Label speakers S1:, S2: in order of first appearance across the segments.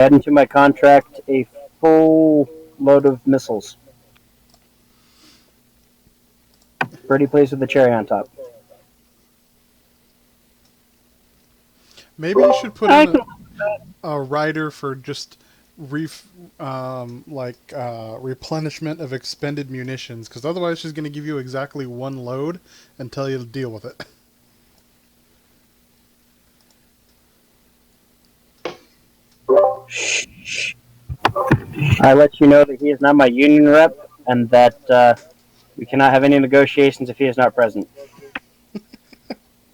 S1: Add into my contract a full load of missiles. Pretty pleased with the cherry on top.
S2: Maybe you should put
S1: I
S2: in
S1: can.
S2: a rider for just replenishment of expended munitions, because otherwise she's going to give you exactly one load and tell you to deal with it.
S1: Shh. I let you know that he is not my union rep, and that we cannot have any negotiations if he is not present.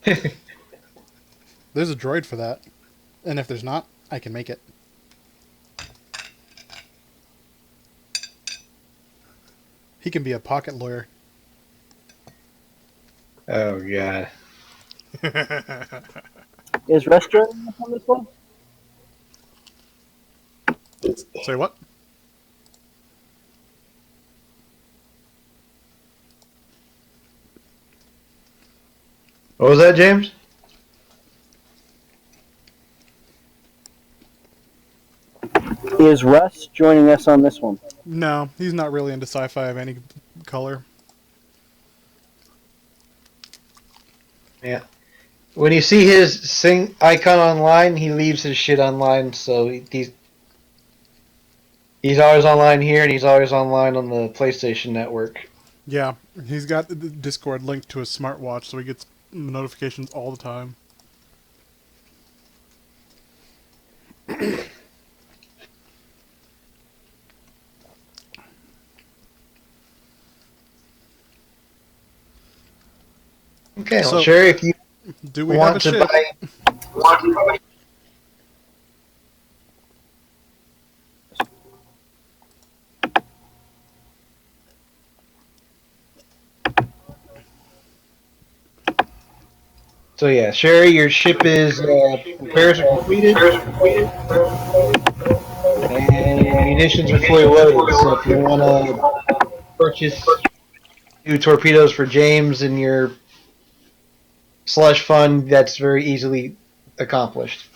S2: There's a droid for that, and if there's not, I can make it. He can be a pocket lawyer.
S3: Oh god.
S1: Is Russ joining us on this one?
S2: Say what?
S3: What was that, James?
S1: Is Russ joining us on this one?
S2: No, he's not really into sci-fi of any color.
S3: Yeah. When you see his sing icon online, he leaves his shit online, so he's always online here, and he's always online on the PlayStation Network.
S2: Yeah, he's got the Discord linked to his smartwatch, so he gets notifications all the time.
S3: Okay, well,
S2: So,
S3: Sheri, if you
S2: do we have a
S3: want to
S2: ship?
S3: buy, so yeah, Sheri, your ship is repairs are completed, and munitions are fully loaded. So if you want to purchase new torpedoes for James and your slush fund, that's very easily accomplished.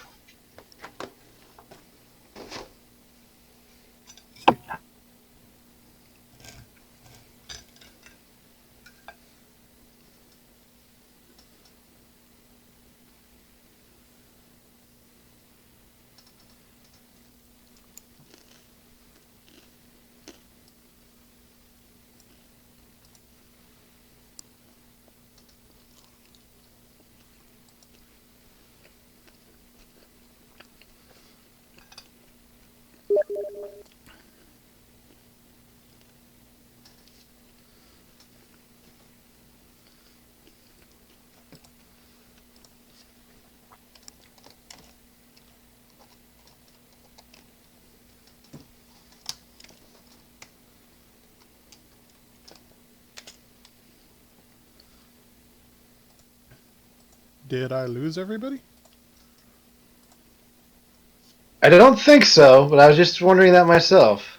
S2: Did I lose everybody?
S3: I don't think so, but I was just wondering that myself.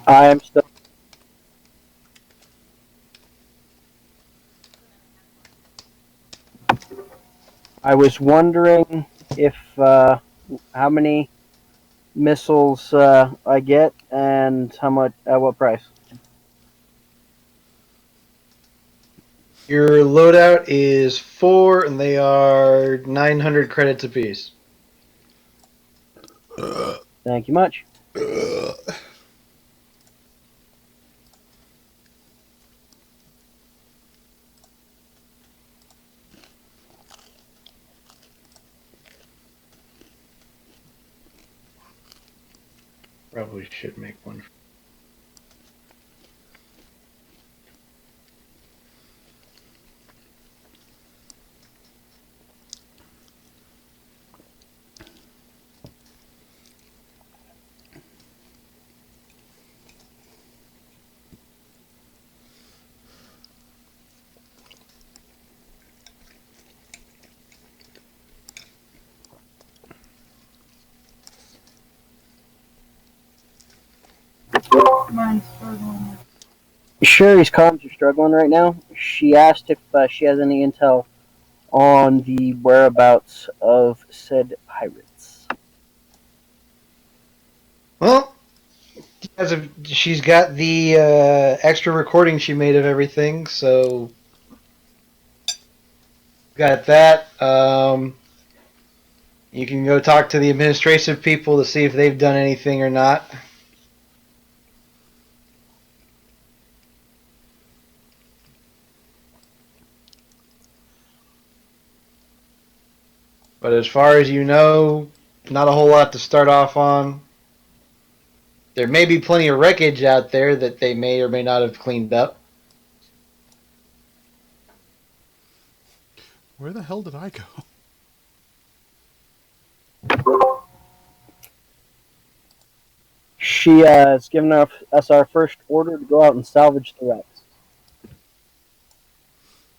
S1: I am still. I was wondering if how many missiles I get and how much at what price.
S3: Your loadout is 4, and they are 900 credits apiece.
S1: Thank you much.
S3: Probably should make one.
S1: Sheri's comms are struggling right now. She asked if she has any intel on the whereabouts of said pirates.
S3: Well, she's got the extra recording she made of everything, so got that. You can go talk to the administrative people to see if they've done anything or not. But as far as you know, not a whole lot to start off on. There may be plenty of wreckage out there that they may or may not have cleaned up.
S2: Where the hell did I go?
S1: She has given us our first order to go out and salvage the wrecks.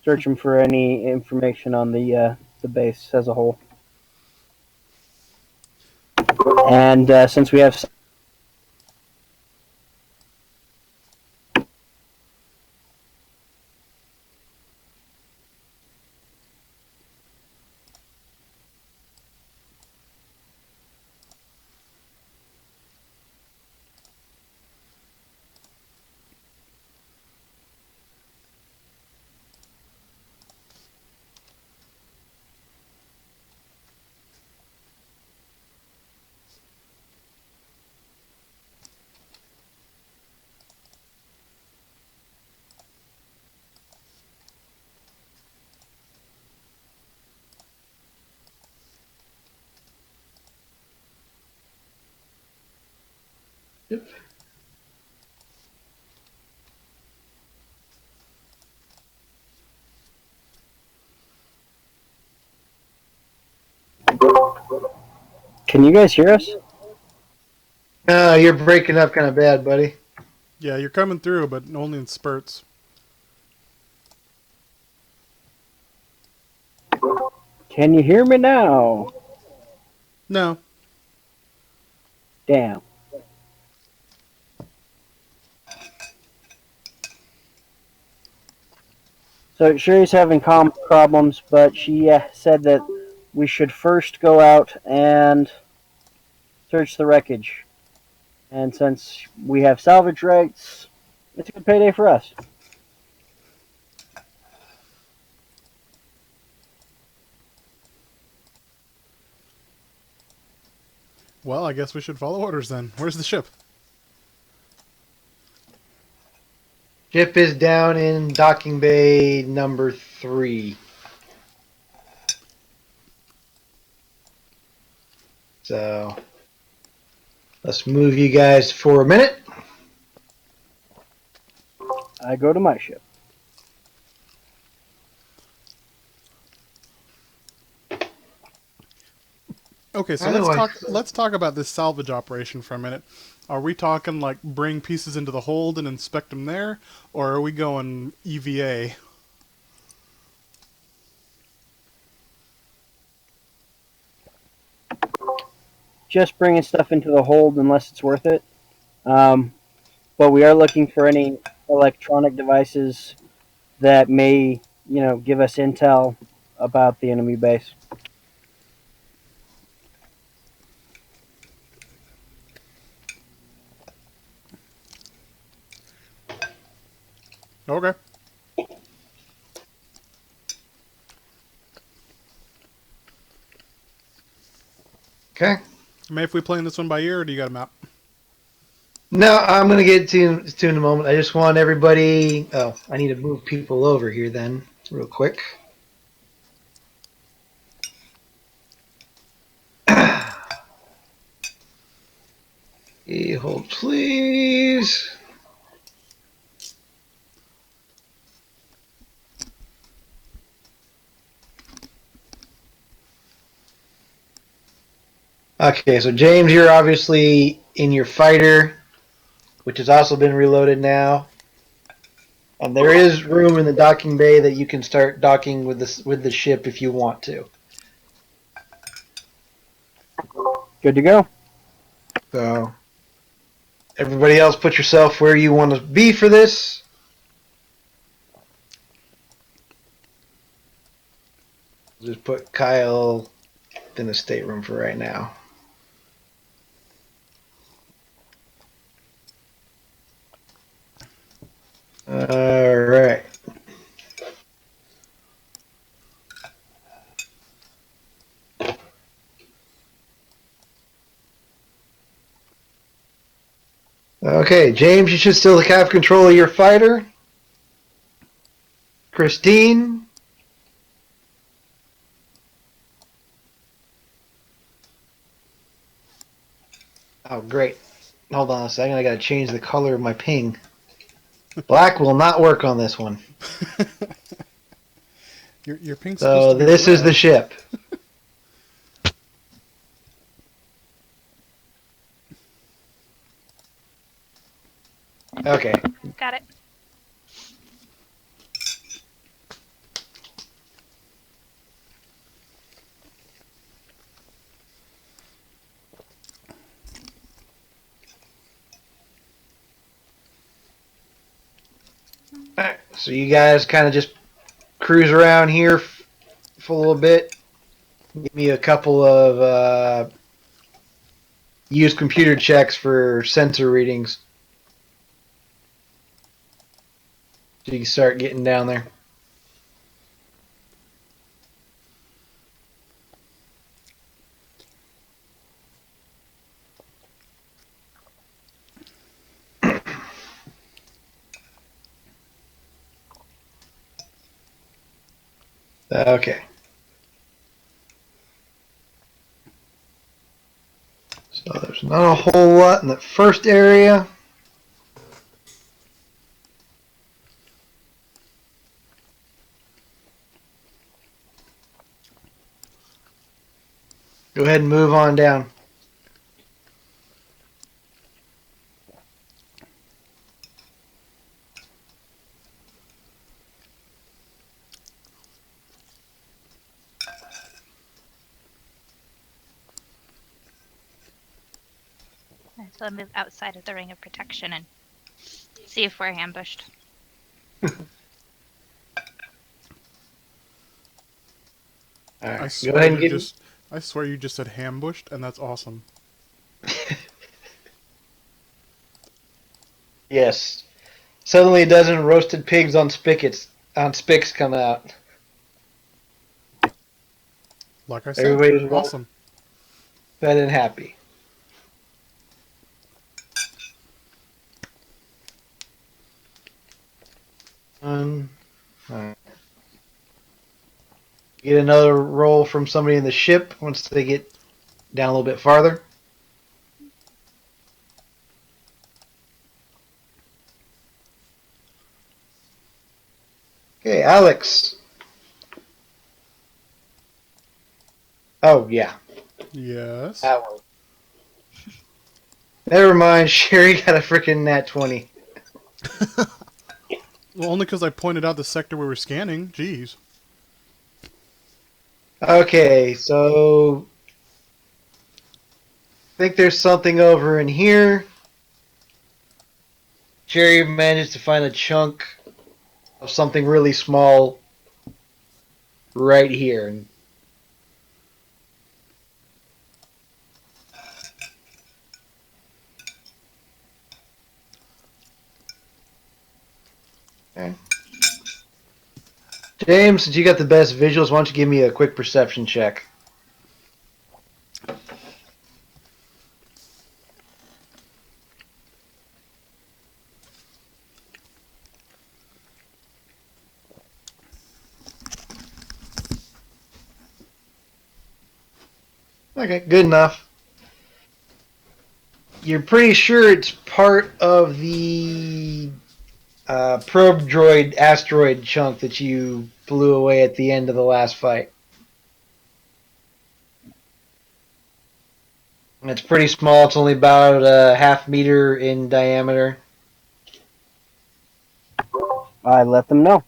S1: Searching for any information on the base as a whole. And since we have
S3: Yep.
S1: Can you guys hear us?
S3: You're breaking up kind of bad, buddy.
S2: Yeah, you're coming through, but only in spurts.
S1: Can you hear me now?
S2: No.
S1: Damn. So Sheri's having problems, but she said that we should first go out and search the wreckage. And since we have salvage rights, it's a good payday for us.
S2: Well, I guess we should follow orders then. Where's the ship?
S3: Ship is down in docking bay number 3. So let's move you guys for a minute.
S1: I go to my ship.
S2: Okay, so
S3: Otherwise-
S2: let's talk about this salvage operation for a minute. Are we talking like bring pieces into the hold and inspect them there, or are we going EVA?
S1: Just bringing stuff into the hold unless it's worth it. But we are looking for any electronic devices that may, give us intel about the enemy base.
S2: Okay.
S3: Okay.
S2: May if we playing this one by ear, or do you got a map?
S3: No, I'm going to get to in a moment. I just want everybody... Oh, I need to move people over here then, real quick. Hold, please. Okay, so James, you're obviously in your fighter, which has also been reloaded now. And there is room in the docking bay that you can start docking with the ship if you want to.
S1: Good to go.
S3: So, everybody else, put yourself where you want to be for this. Just put Kyle in the stateroom for right now. All right. Okay, James, you should still have control of your fighter. Kristine. Oh, great. Hold on a second. I got to change the color of my ping. Black will not work on this one.
S2: Your pink's supposed
S3: So
S2: to be
S3: this is the
S2: red.
S3: ship. Okay.
S4: Got it.
S3: Alright, so you guys kind of just cruise around here for a little bit. Give me a couple of use computer checks for sensor readings. So you can start getting down there. Okay. So there's not a whole lot in the first area. Go ahead and move on down.
S4: So I'll move outside of the ring of protection and see if we're ambushed.
S3: All right.
S2: I
S3: Go
S2: swear
S3: ahead and
S2: you
S3: give
S2: just I swear you just said ambushed, and that's awesome.
S3: Yes. Suddenly a dozen roasted pigs on spicks come out.
S2: Like I said,
S3: Everybody's well
S2: awesome.
S3: fed and happy. Alright. Get another roll from somebody in the ship once they get down a little bit farther. Okay, Alex. Oh, yeah.
S2: Yes.
S3: That one. Never mind, Sheri got a freaking nat 20.
S2: Well, only because I pointed out the sector we were scanning. Jeez.
S3: Okay, so I think there's something over in here. Sheri managed to find a chunk of something really small right here. Okay. James, since you got the best visuals, why don't you give me a quick perception check? Okay, good enough. You're pretty sure it's part of the probe droid asteroid chunk that you blew away at the end of the last fight. It's pretty small. It's only about a half meter in diameter.
S1: I let them know.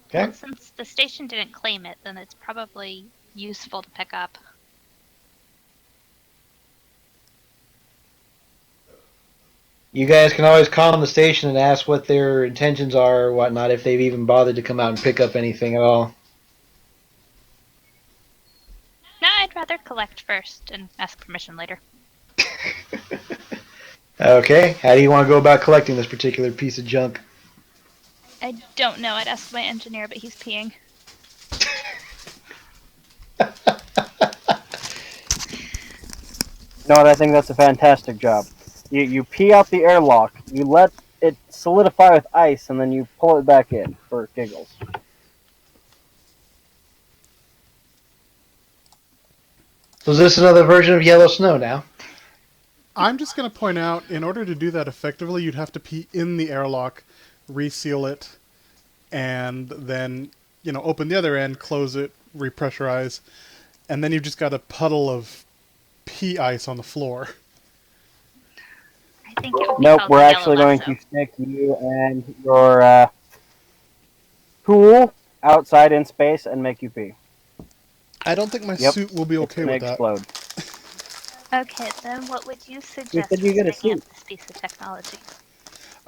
S3: Okay.
S4: Well, since the station didn't claim it, then it's probably useful to pick up.
S3: You guys can always call the station and ask what their intentions are or whatnot, if they've even bothered to come out and pick up anything at all.
S4: No, I'd rather collect first and ask permission later.
S3: Okay, how do you want to go about collecting this particular piece of junk?
S4: I don't know. I'd ask my engineer, but he's peeing.
S1: You know what? I think that's a fantastic job. You pee out the airlock, you let it solidify with ice, and then you pull it back in for giggles.
S3: So is this another version of Yellow Snow now?
S2: I'm just going to point out, in order to do that effectively, you'd have to pee in the airlock, reseal it, and then, open the other end, close it, repressurize, and then you've just got a puddle of pea ice on the floor.
S4: I think it would be
S1: Nope,
S4: called
S1: we're
S4: the
S1: actually
S4: yellow
S1: going
S4: lasso.
S1: to stick you and your pool outside in space and make you pee.
S2: I don't think my
S1: Yep,
S2: suit will be
S1: it's
S2: okay
S1: gonna
S2: with that.
S1: explode.
S4: Okay, then what would you
S1: You
S4: suggest
S1: said
S4: for
S1: you get a
S4: setting up
S1: suit.
S4: this piece of technology?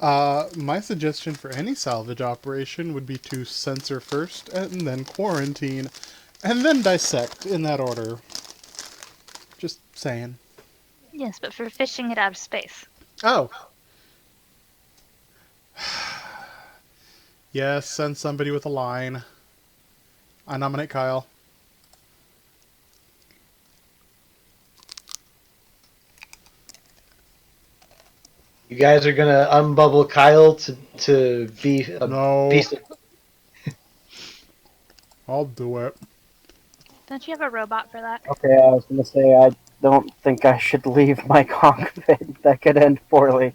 S2: My suggestion for any salvage operation would be to censor first, and then quarantine, and then dissect, in that order. Just saying.
S4: Yes, but for fishing it out of space.
S2: Oh. Yes, send somebody with a line. I nominate Kyle.
S3: You guys are gonna unbubble Kyle to be a
S2: No.
S3: piece of...
S2: I'll do it.
S4: Don't you have a robot for that?
S1: Okay, I was gonna say I don't think I should leave my cockpit. That could end poorly.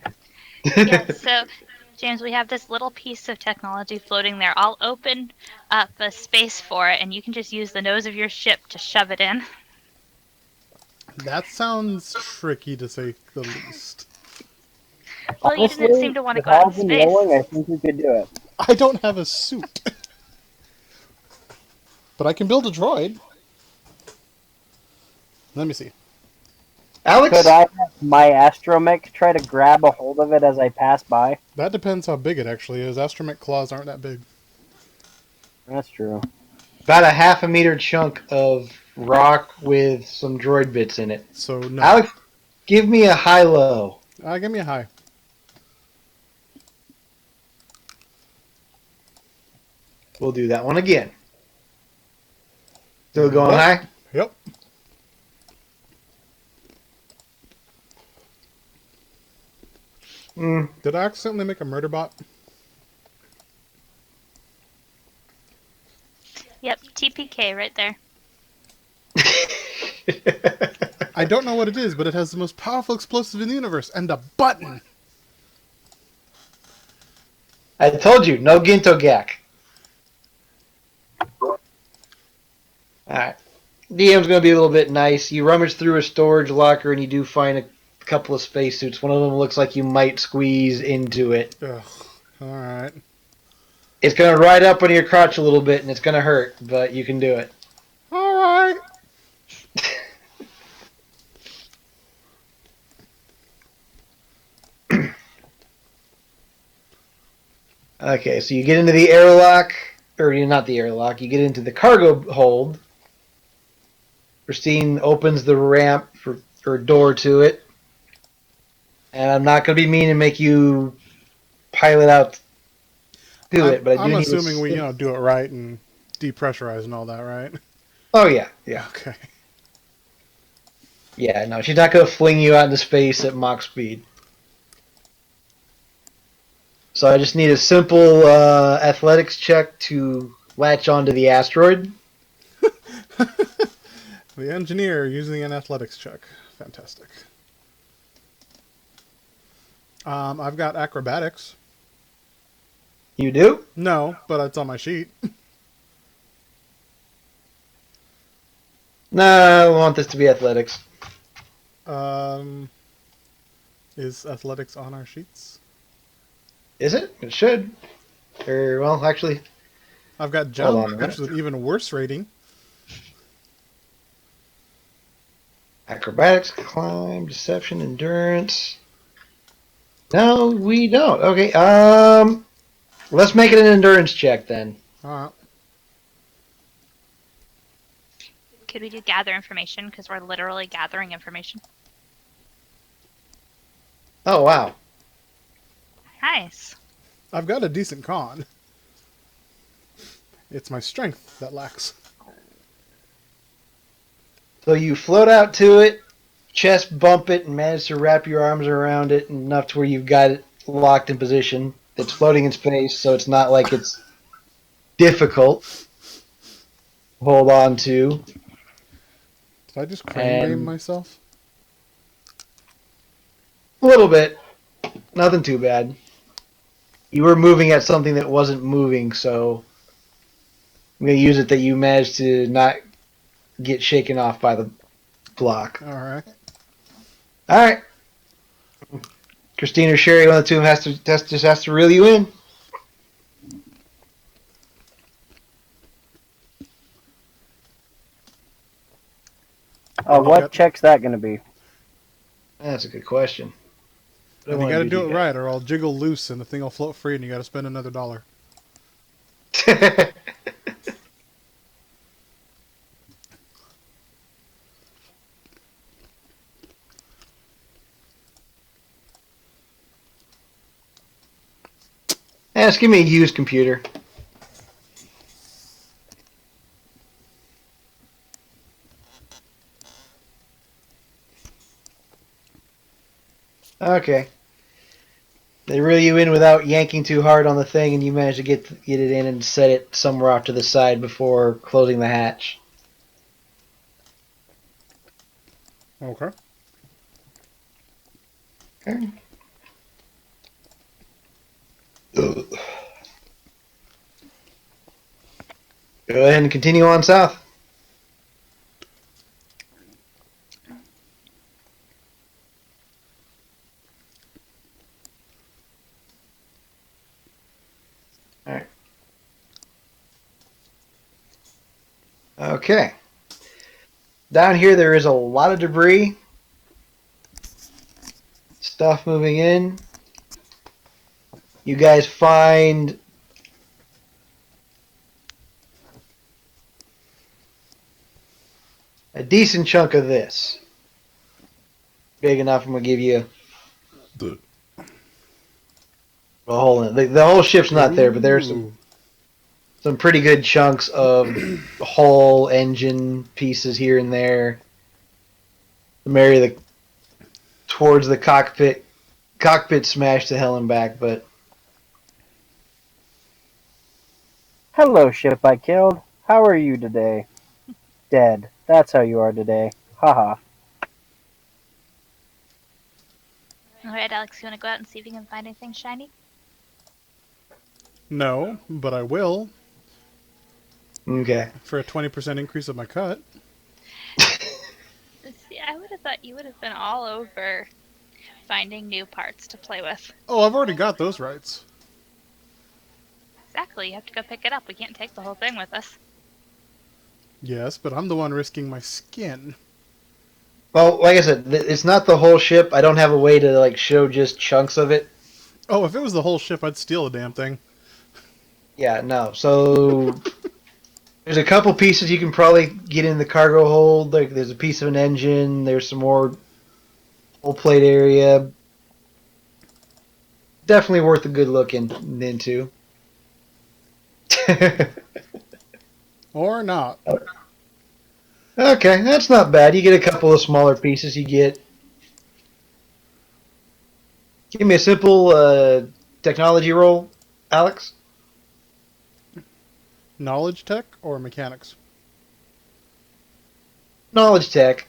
S4: Yes, so, James, we have this little piece of technology floating there. I'll open up a space for it, and you can just use the nose of your ship to shove it in.
S2: That sounds tricky, to say the least.
S4: Well, you
S1: Honestly,
S4: didn't seem to want to
S1: with
S4: go out
S1: all
S4: in
S1: been
S4: space.
S1: rolling, I think we could do it.
S2: I don't have a suit. But I can build a droid. Let me see.
S3: Alex?
S1: Could I have my astromech try to grab a hold of it as I pass by?
S2: That depends how big it actually is. Astromech claws aren't that big.
S1: That's true.
S3: About a half a meter chunk of rock with some droid bits in it.
S2: So, no.
S3: Alex, give me a high-low.
S2: Give me a high.
S3: We'll do that one again. Still going high?
S2: Yep. Did I accidentally make a murder bot?
S4: Yep, TPK right there.
S2: I don't know what it is, but it has the most powerful explosive in the universe, and a button!
S3: I told you, no Ginto Gak. Alright. DM's going to be a little bit nice. You rummage through a storage locker and you do find a couple of spacesuits. One of them looks like you might squeeze into it.
S2: Ugh. Alright.
S3: It's going to ride up on your crotch a little bit and it's going to hurt, but you can do it.
S2: Alright.
S3: Okay, so you get into the airlock, or not the airlock, you get into the cargo hold. Kristine opens the ramp or door to it. And I'm not going to be mean and make you pilot out to it, but I do
S2: I'm
S3: need to
S2: assuming we, do it right and depressurize and all that, right?
S3: Oh, yeah, yeah.
S2: Okay.
S3: Yeah, no, she's not going to fling you out into space at Mach speed. So I just need a simple athletics check to latch onto the asteroid.
S2: The engineer using an athletics check. Fantastic. I've got acrobatics.
S3: You do?
S2: No, but it's on my sheet.
S3: No, I want this to be athletics.
S2: Is athletics on our sheets?
S3: Is it? It should. Or, well, actually,
S2: I've got
S3: Hold
S2: jump,
S3: on a
S2: which is an even worse rating.
S3: acrobatics, climb, deception, endurance. No, we don't. Okay. Let's make it an endurance check then.
S2: Alright.
S4: Could we do gather information? Because we're literally gathering information.
S3: Oh wow.
S4: Nice.
S2: I've got a decent con. It's my strength that lacks.
S3: So you float out to it, chest bump it, and manage to wrap your arms around it enough to where you've got it locked in position. It's floating in space, so it's not like it's difficult to hold on to.
S2: Did I just crane beam
S3: And
S2: myself?
S3: a little bit, nothing too bad. You were moving at something that wasn't moving, so I'm going to use it that you managed to not get shaken off by the block.
S2: Alright.
S3: All right. Kristine or Sheri, one of the two of them just has to reel you in.
S1: What
S2: Yep.
S1: check's that going to be?
S3: That's a good question. What
S2: And
S3: I
S2: you
S3: wanna
S2: gotta do it
S3: to
S2: right, or I'll jiggle loose and the thing will float free and you gotta spend another $1.
S3: you. Just give me a used computer. Okay. They reel you in without yanking too hard on the thing, and you manage to get it in and set it somewhere off to the side before closing the hatch.
S2: Okay.
S3: Okay. Ugh. Go ahead and continue on south. All right. Okay. Down here, there is a lot of debris. Stuff moving in. You guys find a decent chunk of this. Big enough, I'm going to give you a hole in it. The whole ship's not there, but there's some pretty good chunks of hull, engine pieces here and there. Towards the cockpit. Cockpit smashed to hell and back, but
S1: Hello, ship I killed. How are you today? Dead. That's how you are today. Haha.
S4: All right, Alex, you want to go out and see if you can find anything shiny?
S2: No, but I will
S3: okay.
S2: for a 20% increase of my cut.
S4: See, I would have thought you would have been all over finding new parts to play with.
S2: Oh, I've already got those rights.
S4: Exactly, you have to go pick it up. We can't take the whole thing with us.
S2: Yes, but I'm the one risking my skin.
S3: Well, like I said, it's not the whole ship. I don't have a way to like show just chunks of it.
S2: Oh, if it was the whole ship, I'd steal the damn thing.
S3: Yeah, no. So there's a couple pieces you can probably get in the cargo hold. Like there's a piece of an engine. There's some more hull plate area. Definitely worth a good look into.
S2: Or not.
S3: Okay, that's not bad. You get a couple of smaller pieces. Give me a simple technology roll, Alex.
S2: Knowledge tech or mechanics?
S3: Knowledge tech.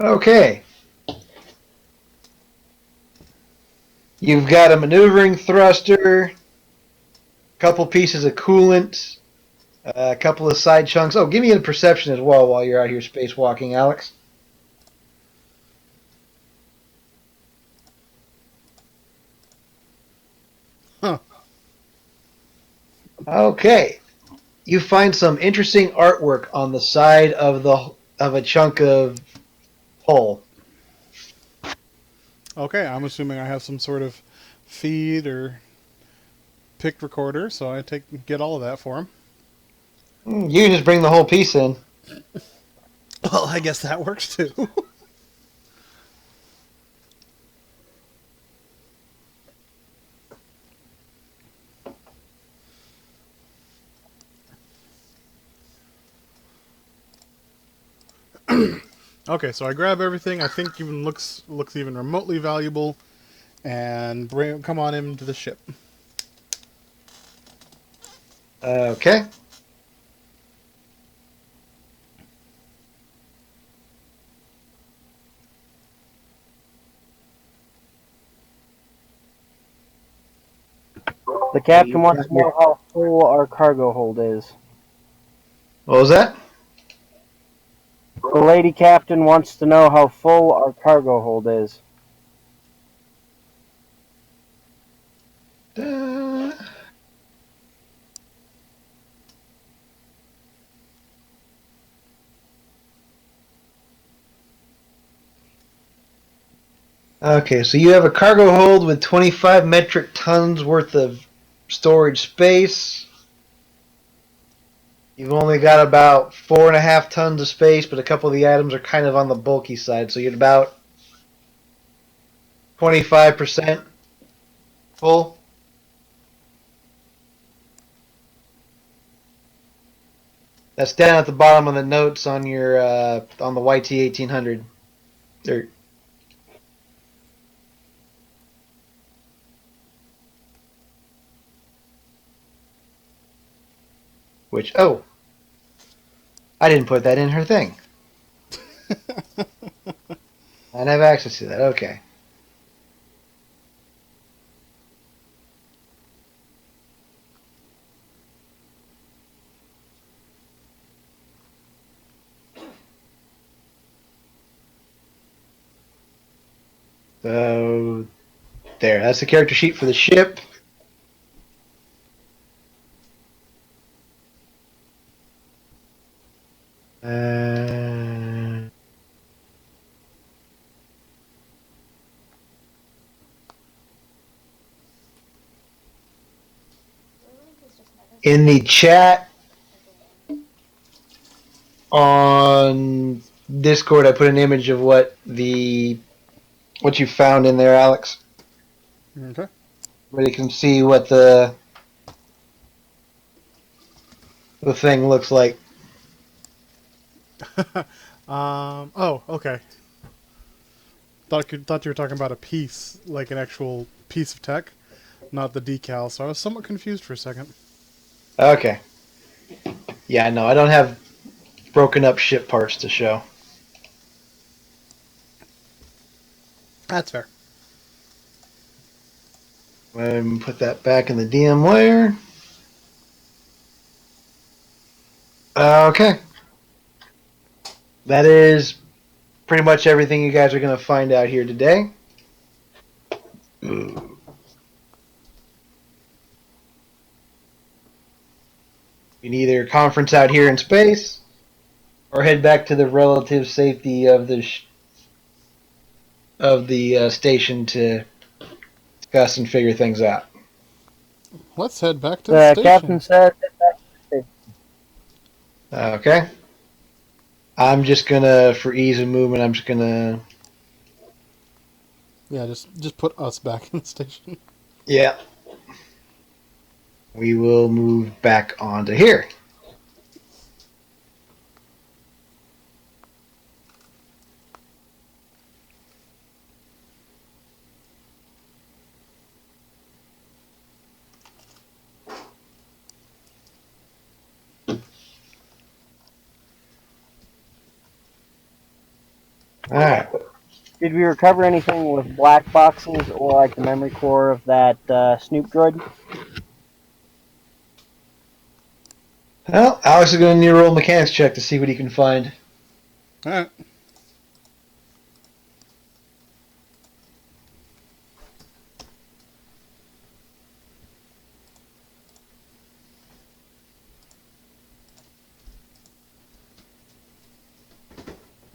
S3: Okay. You've got a maneuvering thruster, a couple pieces of coolant, a couple of side chunks. Oh, give me a perception as well while you're out here spacewalking, Alex.
S2: Huh.
S3: Okay. you find some interesting artwork on the side of a chunk of hull.
S2: Okay, I'm assuming I have some sort of feed or pick recorder, so I get all of that for him.
S3: You can just bring the whole piece in.
S2: Well, I guess that works too. Okay, so I grab everything I think even looks even remotely valuable, and come on into the ship.
S3: Okay.
S1: The captain wants to know how full our cargo hold is.
S3: What was that?
S1: The lady captain wants to know how full our cargo hold is.
S3: Uh, Okay, so you have a cargo hold with 25 metric tons worth of storage space. You've only got about 4.5 tons of space, but a couple of the items are kind of on the bulky side, so you're about 25% full. That's down at the bottom of the notes on your on the YT 1800. Or, which I didn't put that in her thing. I don't have access to that. Okay. So there, that's the character sheet for the ship. Uh, in the chat on Discord, I put an image of what you found in there, Alex.
S2: Okay.
S3: Where you can see what the thing looks like.
S2: Oh, okay. Thought you were talking about a piece, like an actual piece of tech, not the decal. So I was somewhat confused for a second.
S3: Okay. Yeah, no, I don't have broken up ship parts to show.
S2: That's fair.
S3: Put that back in the DM layer. Okay. That is pretty much everything you guys are going to find out here today. You can either conference out here in space or head back to the relative safety of the station to discuss and figure things out.
S2: Let's head back to the
S1: The captain
S2: station.
S1: said,
S3: Okay. I'm just gonna, for ease of movement, I'm just gonna.
S2: Yeah, just put us back in the station.
S3: Yeah. We will move back onto here. Alright.
S1: did we recover anything with black boxes or like the memory core of that Snoop droid?
S3: Well, Alex is gonna need a roll mechanics check to see what he can find.
S2: All right.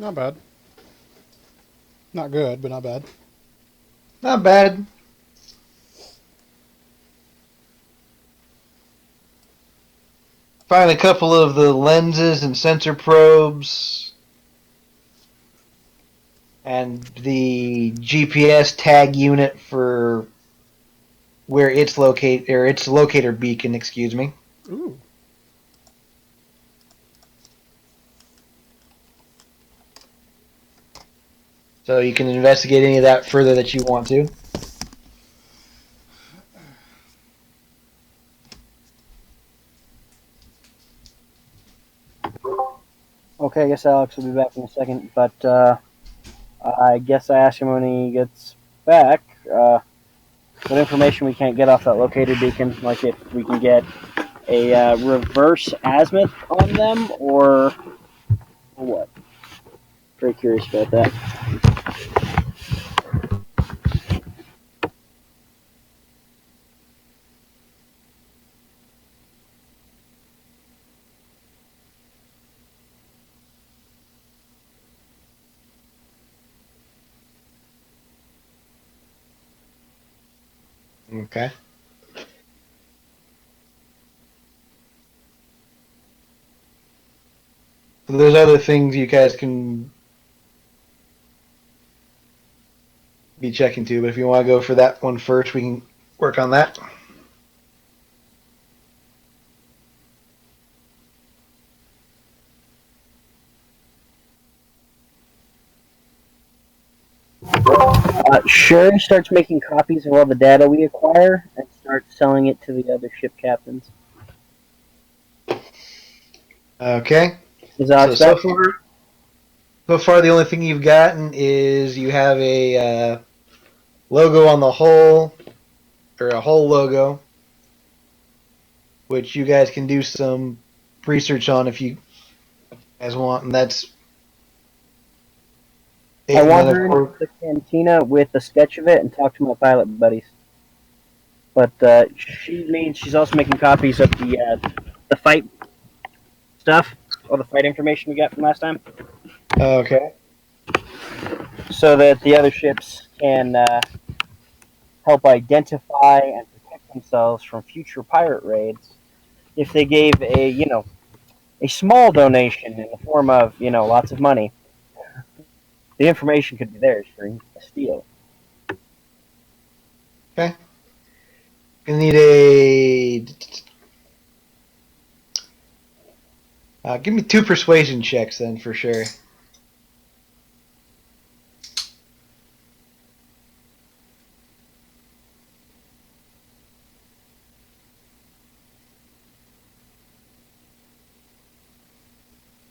S2: Not bad. Not good, but not bad.
S3: Not bad. Find a couple of the lenses and sensor probes, and the GPS tag unit for where its locator beacon. Excuse me.
S2: Ooh.
S3: So you can investigate any of that further that you want to.
S1: Okay, I guess Alex will be back in a second, but I guess I ask him when he gets back what information we can't get off that locator beacon, like if we can get a reverse azimuth on them or what. Very curious about that.
S3: Okay. So there's other things you guys can be checking too, but if you want to go for that one first, we can work on that.
S1: Sheri starts making copies of all the data we acquire and starts selling it to the other ship captains.
S3: Okay.
S1: Is that
S3: So far the only thing you've gotten is you have a logo on the hull, or a hull logo, which you guys can do some research on if you guys want, and that's
S1: I
S3: and then
S1: wander
S3: of
S1: into
S3: course.
S1: the cantina with a sketch of it and talk to my pilot buddies. But she's also making copies of the fight stuff, all the fight information we got from last time,
S3: Okay.
S1: so that the other ships can help identify and protect themselves from future pirate raids if they gave a small donation in the form of lots of money. The information could be theirs for a steal.
S3: Okay. You need a. Give me 2 persuasion checks then for sure.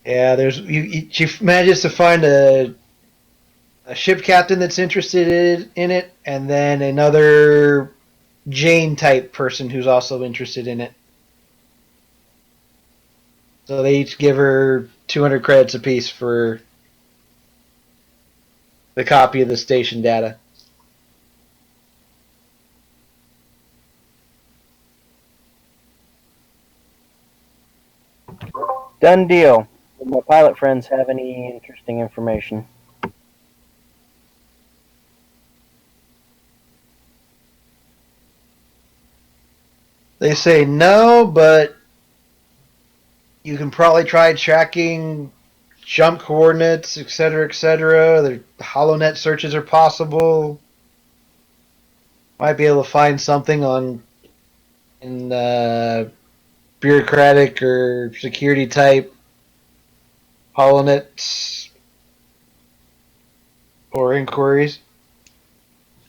S3: Yeah, she manages to find a ship captain that's interested in it, and then another Jane type person who's also interested in it. So they each give her 200 credits apiece for the copy of the station data.
S1: Done deal. Do my pilot friends have any interesting information?
S3: They say no, but you can probably try tracking jump coordinates, etc., etc. The HoloNet searches are possible. Might be able to find something on in bureaucratic or security type HoloNets or inquiries.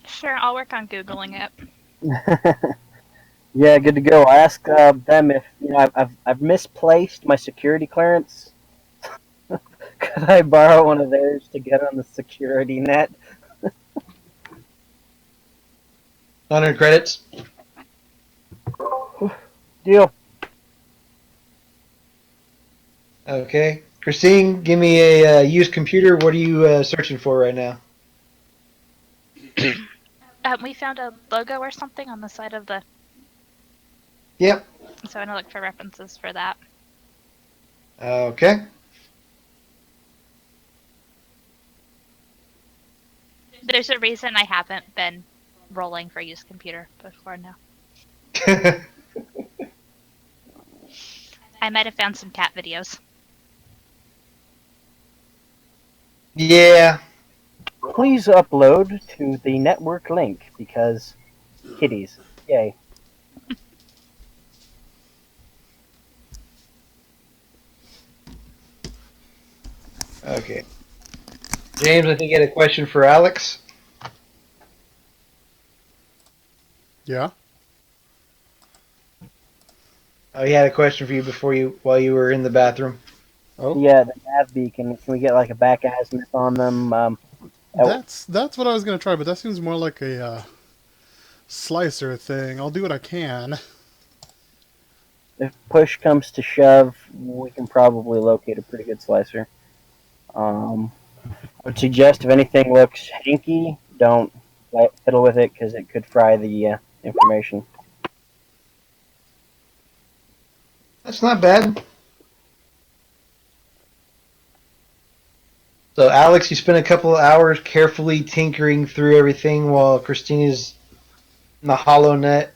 S4: Sure, I'll work on Googling it.
S1: Yeah, good to go. I asked them if I've misplaced my security clearance. Could I borrow one of theirs to get on the security net?
S3: 100 credits.
S1: Deal.
S3: Okay. Kristine, give me a used computer. What are you searching for right now?
S4: We found a logo or something on the side of the.
S3: Yep.
S4: So I'm gonna look for references for that.
S3: Okay.
S4: There's a reason I haven't been rolling for used computer before now. I might have found some cat videos.
S3: Yeah.
S1: Please upload to the network link because kitties. Yay.
S3: Okay. James, I think you had a question for Alex.
S2: Yeah.
S3: Oh, he had a question for you while you were in the bathroom.
S2: Oh.
S1: Yeah, the nav beacon. Can we get like a back azimuth on them?
S2: That's what I was gonna try, but that seems more like a slicer thing. I'll do what I can.
S1: If push comes to shove, we can probably locate a pretty good slicer. I would suggest if anything looks hanky, don't fiddle with it because it could fry the information.
S3: That's not bad. So, Alex, you spent a couple of hours carefully tinkering through everything while Kristina's in the HoloNet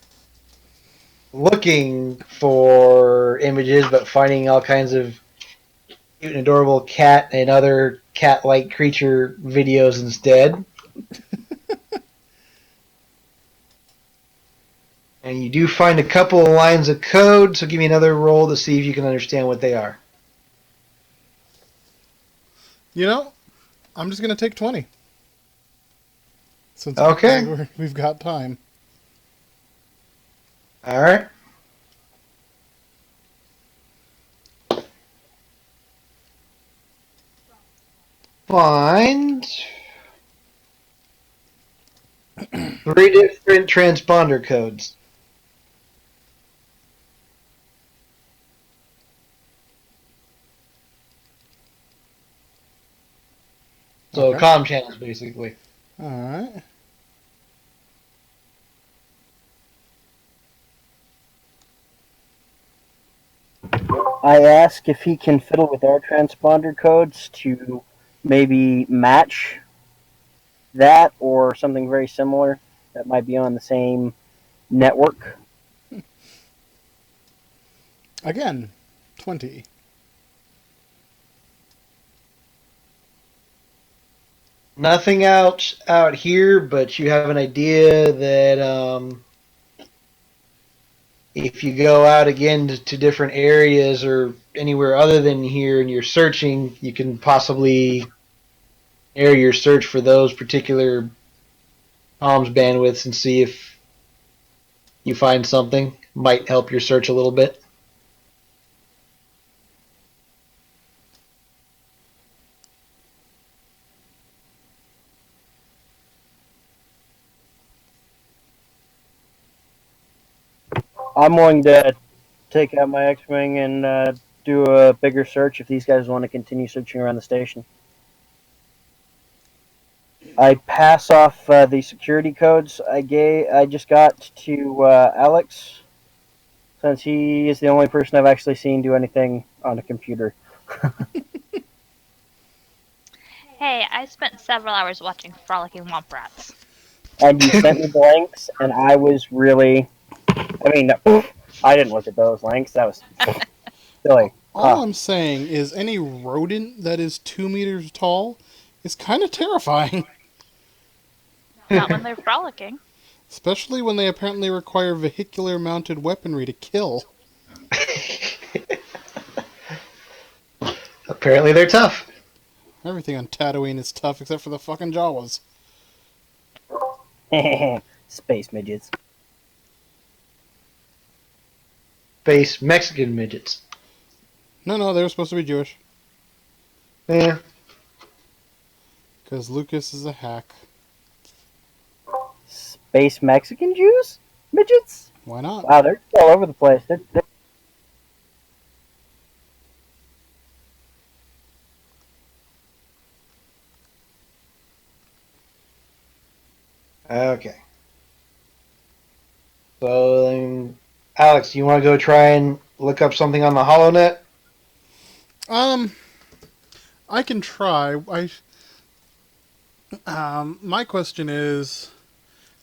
S3: looking for images, but finding all kinds of cute and adorable cat and other cat-like creature videos instead. And you do find a couple of lines of code, so give me another roll to see if you can understand what they are.
S2: You know, I'm just gonna take 20. Since
S3: Okay.
S2: we've got time.
S3: All right. Find 3 different transponder codes. So
S2: Okay.
S3: comm channels, basically.
S2: All right.
S1: I ask if he can fiddle with our transponder codes to maybe match that or something very similar that might be on the same network.
S2: Again, 20.
S3: Nothing out here, but you have an idea that if you go out again to different areas or anywhere other than here and you're searching, you can possibly narrow your search for those particular comms bandwidths and see if you find something. Might help your search a little bit.
S1: I'm willing to take out my X-wing and do a bigger search if these guys want to continue searching around the station. I pass off the security codes I just got to Alex, since he is the only person I've actually seen do anything on a computer.
S4: Hey, I spent several hours watching Frolicking Womp Rats.
S1: And you sent me the links, and I was really, I mean, I didn't look at those links. That was silly.
S2: All I'm saying is any rodent that is 2 meters tall is kind of terrifying.
S4: Not when they're frolicking.
S2: Especially when they apparently require vehicular mounted weaponry to kill.
S3: Apparently they're tough.
S2: Everything on Tatooine is tough except for the fucking Jawas.
S1: Space midgets.
S3: Face Mexican midgets.
S2: No, they were supposed to be Jewish.
S3: Yeah.
S2: Because Lucas is a hack.
S1: Space Mexican Jews? Midgets?
S2: Why not?
S1: Wow, they're all over the place. They're
S3: Okay. So, Alex, you want to go try and look up something on the HoloNet?
S2: I can try. My question is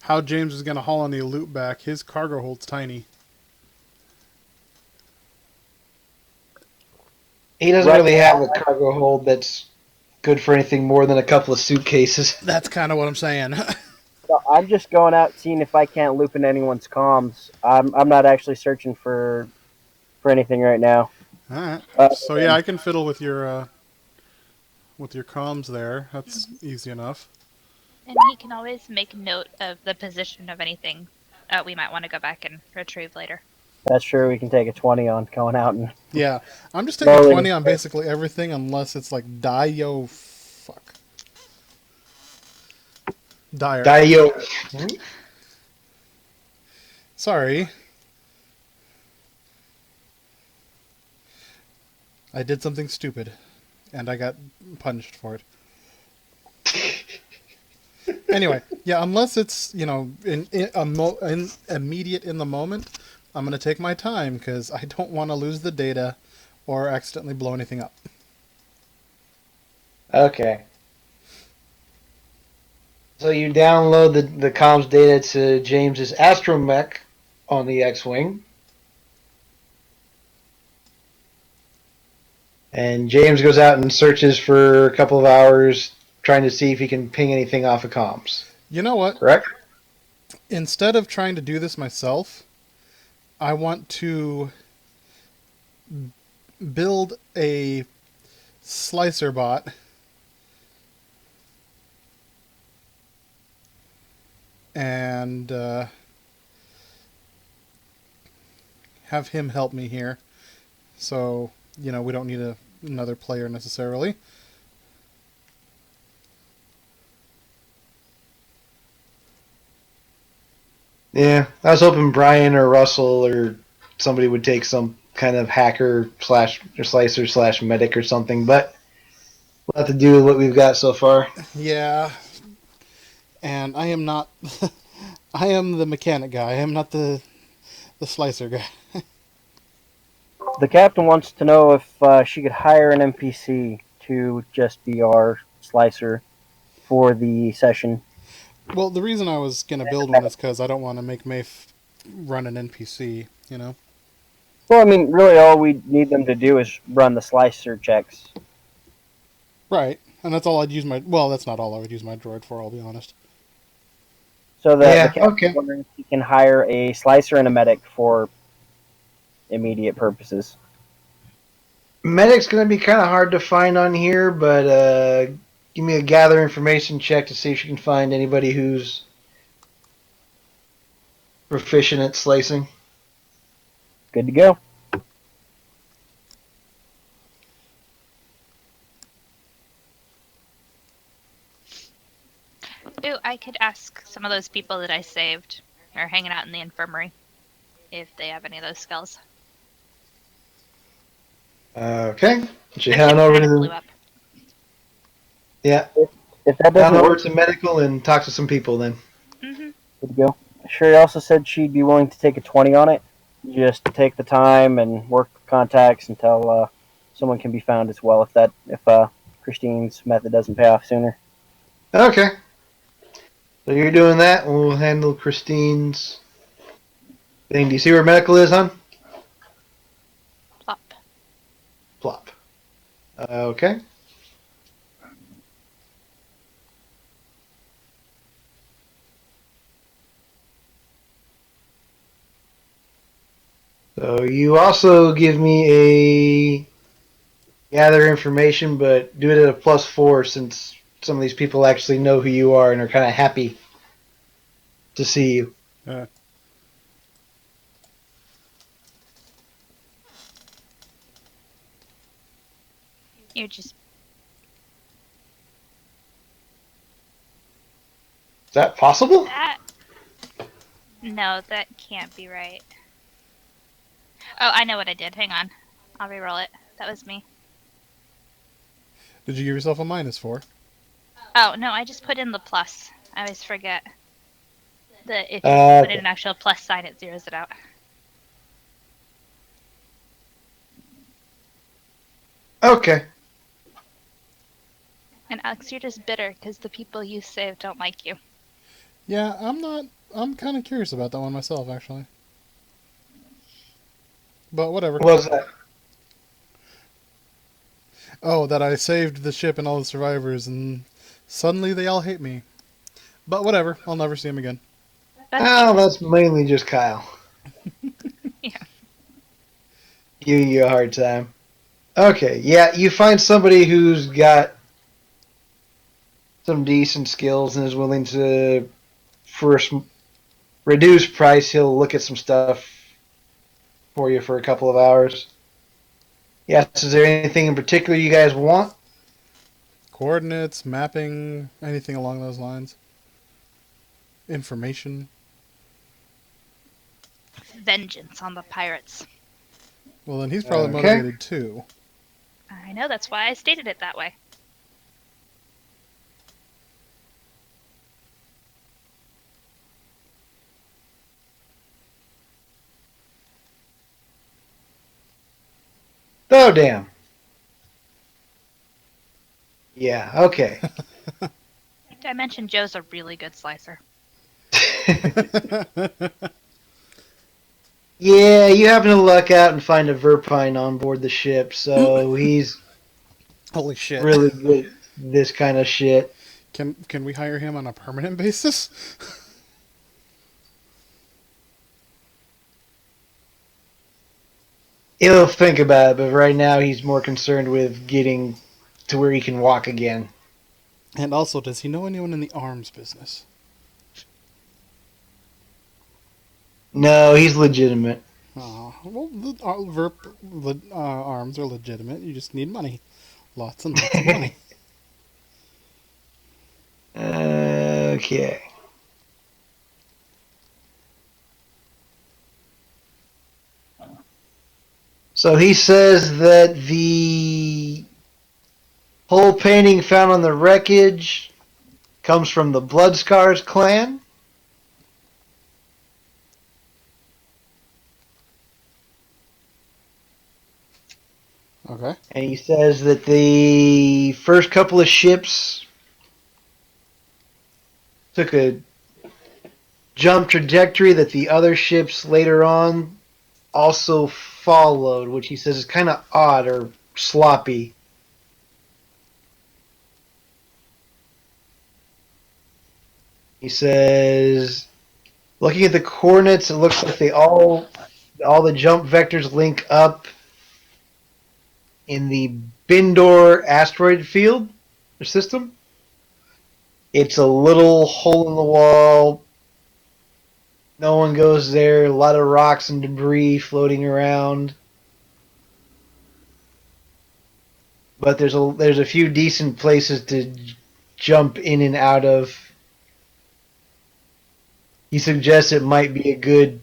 S2: how James is going to haul any loot back. His cargo hold's tiny.
S3: He doesn't
S1: Right
S3: really have
S1: now,
S3: a cargo hold that's good for anything more than a couple of suitcases.
S2: That's kind of what I'm saying.
S1: I'm just going out seeing if I can't loop in anyone's comms. I'm not actually searching for anything right now.
S2: All right.
S1: Uh,
S2: So yeah, I can fiddle with your comms there. That's easy enough.
S4: And he can always make note of the position of anything we might want to go back and retrieve later.
S1: that's true. We can take a 20 on going out and
S2: Yeah, I'm just taking
S1: rolling.
S2: 20 on basically everything unless it's like Dio. Fuck. Dire.
S3: Dio.
S2: Sorry. I did something stupid, and I got punished for it. Anyway, yeah, unless it's in immediate in the moment, I'm gonna take my time because I don't want to lose the data or accidentally blow anything up.
S3: Okay. So you download the comms data to James's astromech on the X-wing, and James goes out and searches for a couple of hours, trying to see if he can ping anything off of comms.
S2: You know what?
S3: Correct?
S2: Instead of trying to do this myself, I want to build a slicer bot and have him help me here. So, we don't need another player necessarily.
S3: Yeah, I was hoping Brian or Russell or somebody would take some kind of hacker slash or slicer slash medic or something, but we'll have to do with what we've got so far.
S2: Yeah, and I am not. I am the mechanic guy. I am not the slicer guy.
S1: The captain wants to know if she could hire an NPC to just be our slicer for the session.
S2: Well, the reason I was gonna build one is because I don't want to make Mafe run an NPC.
S1: Well, I mean, really, all we need them to do is run the slicer checks.
S2: Right, and that's all I'd use my. Well, that's not all I would use my droid for. I'll be honest.
S1: So the
S3: Yeah,
S1: captain's
S3: okay.
S1: wondering if he can hire a slicer and a medic for immediate purposes.
S3: Medic's going to be kind of hard to find on here, but give me a gather information check to see if you can find anybody who's proficient at slicing.
S1: Good to go.
S4: Ooh, I could ask some of those people that I saved are hanging out in the infirmary if they have any of those skills.
S3: Okay. She
S4: The
S3: head
S4: ship
S3: on over
S4: kind
S3: to
S4: of blew
S3: the
S4: up.
S3: yeah.
S1: If that
S3: Head on
S1: doesn't
S3: over
S1: work,
S3: to medical and talk to some people then.
S4: Mm-hmm.
S1: good to go. Sheri also said she'd be willing to take a 20 on it. Just take the time and work with contacts until someone can be found as well. If Kristine's method doesn't pay off sooner.
S3: Okay. So you're doing that, and we'll handle Kristine's thing. Do you see where medical is, hon?
S4: Plop.
S3: Plop. Okay. So you also give me a gather information, but do it at a +4 since some of these people actually know who you are and are kind of happy to see you.
S2: Uh,
S4: You're just
S3: Is that possible?
S4: that. No, that can't be right. Oh, I know what I did. Hang on. I'll re-roll it. That was me.
S2: did you give yourself a -4?
S4: Oh, no, I just put in the plus. I always forget that if you put in an actual plus sign, it zeroes it out.
S3: Okay.
S4: And Alex, you're just bitter because the people you saved don't like you.
S2: Yeah, I'm not. I'm kind of curious about that one myself, actually. But whatever.
S3: What was that?
S2: Oh, that I saved the ship and all the survivors, and suddenly they all hate me. But whatever. I'll never see him again.
S4: That's
S3: Oh, that's mainly just Kyle.
S4: yeah.
S3: Giving you a hard time. Okay, yeah, you find somebody who's got some decent skills and is willing to, for a reduced price, he'll look at some stuff for you for a couple of hours. Yes, is there anything in particular you guys want?
S2: Coordinates, mapping, anything along those lines. Information.
S4: Vengeance on the pirates.
S2: Well, then he's probably
S3: Okay.
S2: motivated too.
S4: I know, that's why I stated it that way.
S3: Oh, damn. Yeah, okay.
S4: Did I mention Joe's a really good slicer?
S3: Yeah, you happen to luck out and find a Verpine on board the ship, so he's
S2: Holy shit.
S3: really good at this kind of shit.
S2: Can we hire him on a permanent basis?
S3: He'll think about it, but right now he's more concerned with getting to where he can walk again.
S2: And also, does he know anyone in the arms business?
S3: No, he's legitimate.
S2: Well, the arms are legitimate. You just need money. Lots and lots of money.
S3: Okay. So he says that the whole painting found on the wreckage comes from the Bloodscars clan.
S2: Okay.
S3: And he says that the first couple of ships took a jump trajectory that the other ships later on also followed, which he says is kind of odd or sloppy. He says, looking at the coordinates, it looks like all the jump vectors link up in the Bindor asteroid field or system. It's a little hole in the wall. No one goes there. A lot of rocks and debris floating around. But there's a few decent places to jump in and out of. He suggests it might be a good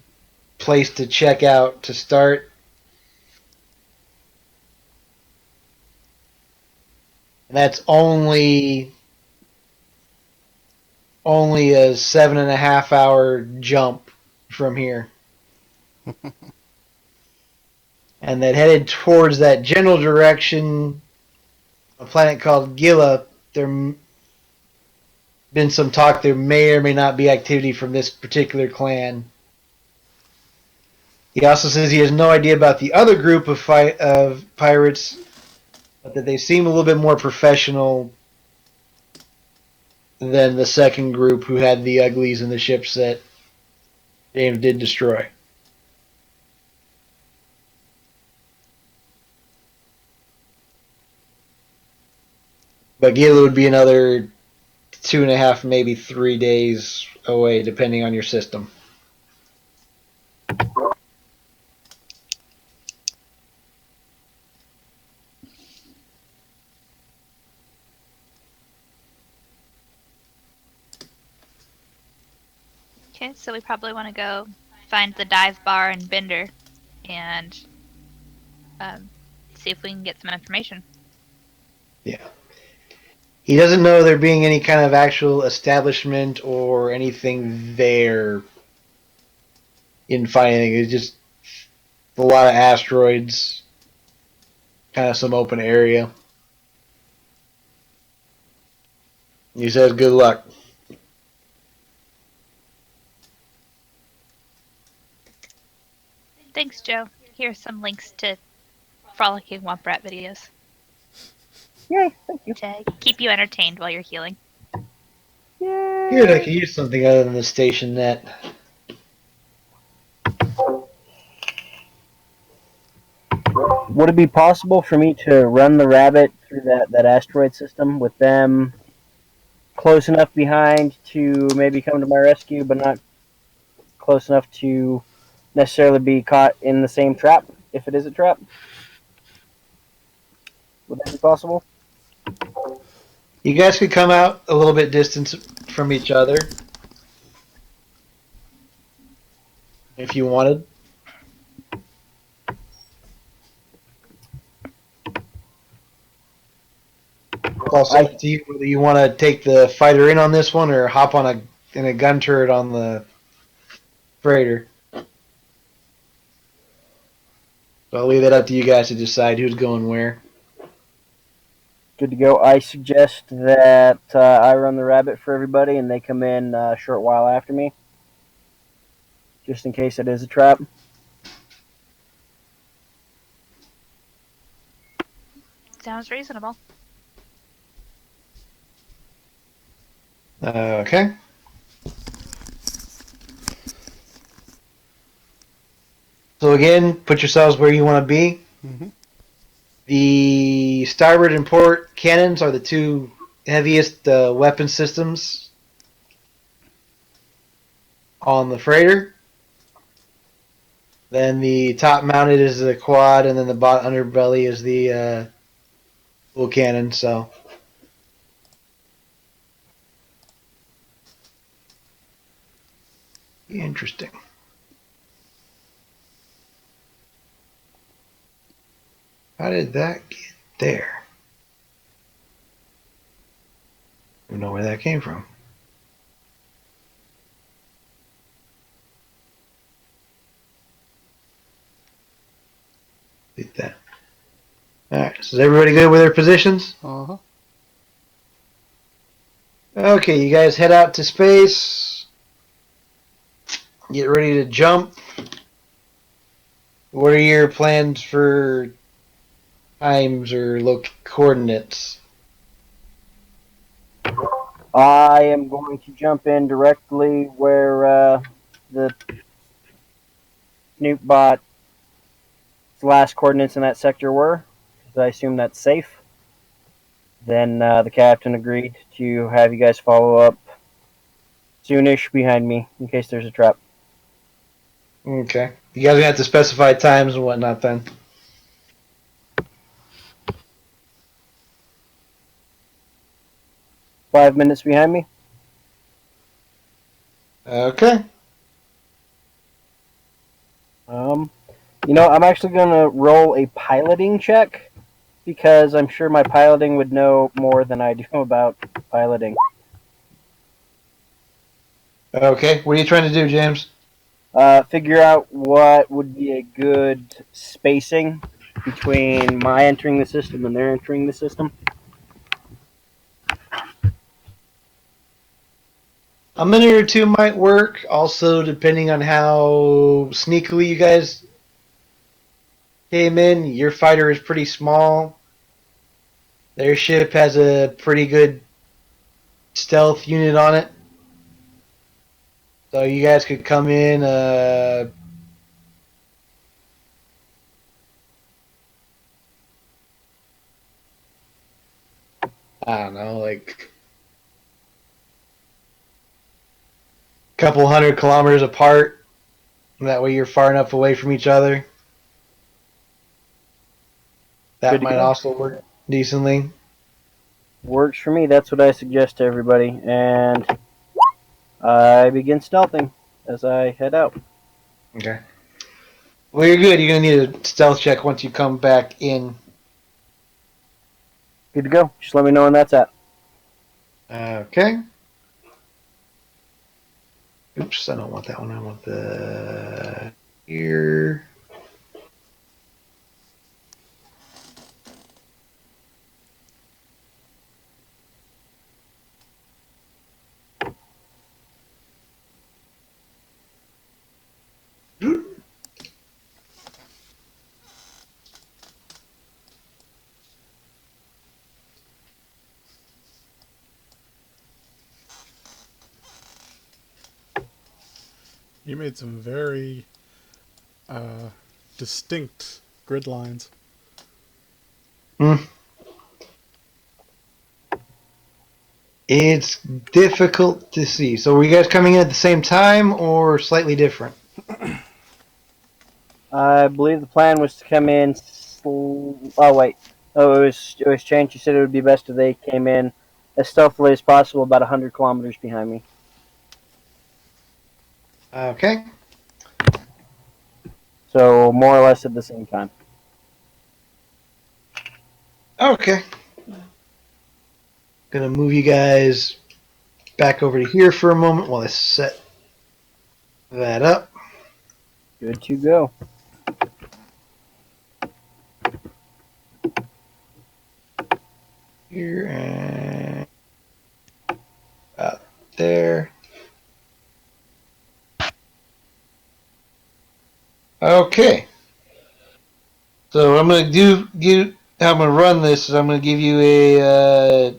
S3: place to check out to start. And that's only a 7.5 hour jump from here. And that headed towards that general direction, a planet called Gila, there been some talk there may or may not be activity from this particular clan. He also says he has no idea about the other group of pirates, but that they seem a little bit more professional than the second group who had the uglies and the ships that James did destroy. But Gila would be another 2.5, maybe 3 days away, depending on your system.
S4: Okay, so we probably want to go find the dive bar in Binder and see if we can get some information.
S3: Yeah. He doesn't know there being any kind of actual establishment or anything there in finding. It's just a lot of asteroids, kind of some open area. He says good luck.
S4: Thanks, Joe. Here's some links to frolicking Womp Rat videos
S1: Yay! Thank you.
S4: to keep you entertained while you're healing.
S3: Here, I
S1: Yay!
S3: could use something other than the station net.
S1: Would it be possible for me to run the rabbit through that asteroid system with them close enough behind to maybe come to my rescue, but not close enough to necessarily be caught in the same trap, if it is a trap? Would that be possible?
S3: You guys could come out a little bit distance from each other if you wanted. Also, up to you whether you want to take the fighter in on this one or hop on in a gun turret on the freighter. So I'll leave that up to you guys to decide who's going where.
S1: Good to go. I suggest that I run the rabbit for everybody and they come in a short while after me, just in case it is a trap.
S4: Sounds reasonable.
S3: Okay. So again, put yourselves where you want to be.
S2: Mm-hmm.
S3: The starboard and port cannons are the two heaviest weapon systems on the freighter. Then the top mounted is the quad, and then the bottom underbelly is the full cannon. So interesting. How did that get there? I don't know where that came from. Did that. Alright, so is everybody good with their positions?
S2: Uh-huh.
S3: Okay, you guys head out to space. Get ready to jump. What are your plans for times or coordinates?
S1: I am going to jump in directly where the Snoop bot's last coordinates in that sector were, because I assume that's safe. Then the captain agreed to have you guys follow up soonish behind me in case there's a trap.
S3: Okay. You guys are going to have to specify times and whatnot then.
S1: Five minutes behind me.
S3: Okay.
S1: I'm actually going to roll a piloting check because I'm sure my piloting would know more than I do about piloting.
S3: Okay. What are you trying to do, James?
S1: Figure out what would be a good spacing between my entering the system and their entering the system.
S3: A minute or two might work. Also, depending on how sneakily you guys came in, your fighter is pretty small. Their ship has a pretty good stealth unit on it. So you guys could come in I don't know, like a couple 100 kilometers apart. That way you're far enough away from each other. That
S1: Good to
S3: might
S1: go.
S3: also work decently.
S1: Works for me. That's what I suggest to everybody. And I begin stealthing as I head out.
S3: Okay. Well, you're good. You're going to need a stealth check once you come back in.
S1: Good to go. Just let me know when that's at.
S3: Okay. Oops, I don't want that one. I want the here.
S2: You made some very distinct grid lines.
S3: Hmm. It's difficult to see. So were you guys coming in at the same time or slightly different?
S1: I believe the plan was to come in. Oh wait, it was changed. You said it would be best if they came in as stealthily as possible, about 100 kilometers behind me.
S3: Okay.
S1: So more or less at the same time.
S3: Okay. Gonna move you guys back over to here for a moment while I set that up.
S1: Good to go.
S3: Here and about there. Okay. So what I'm gonna do how I'm gonna run this is I'm gonna give you a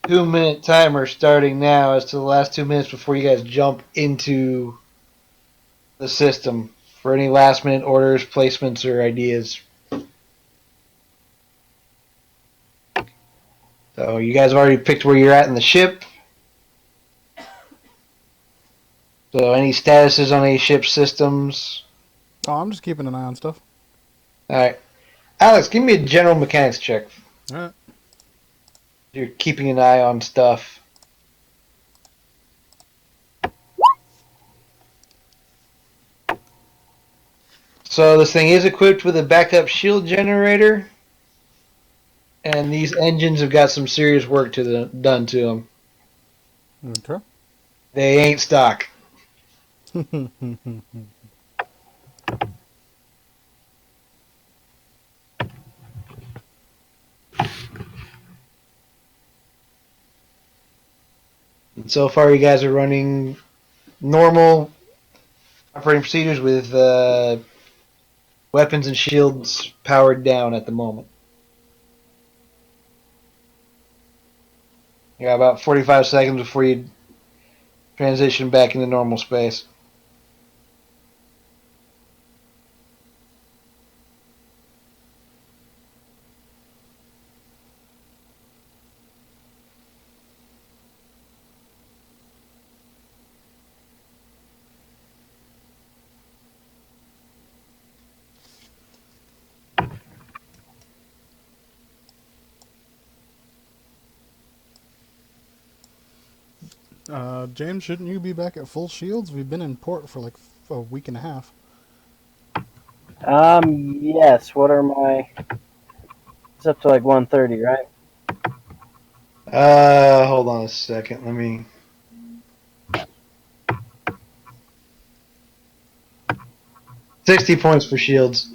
S3: 2-minute timer starting now as to the last 2 minutes before you guys jump into the system for any last minute orders, placements, or ideas. So you guys have already picked where you're at in the ship. So any statuses on any ship systems?
S2: Oh, I'm just keeping an eye on stuff.
S3: All right, Alex, give me a general mechanics check.
S2: All right.
S3: You're keeping an eye on stuff. So this thing is equipped with a backup shield generator, and these engines have got some serious work done to them.
S2: Okay.
S3: They ain't stock. And so far, you guys are running normal operating procedures with weapons and shields powered down at the moment. You got about 45 seconds before you transition back into normal space.
S2: James, shouldn't you be back at full shields? We've been in port for like a week and a half.
S1: Yes. What are my? It's up to like 1:30, right?
S3: Hold on a second. Let me. $60 for shields.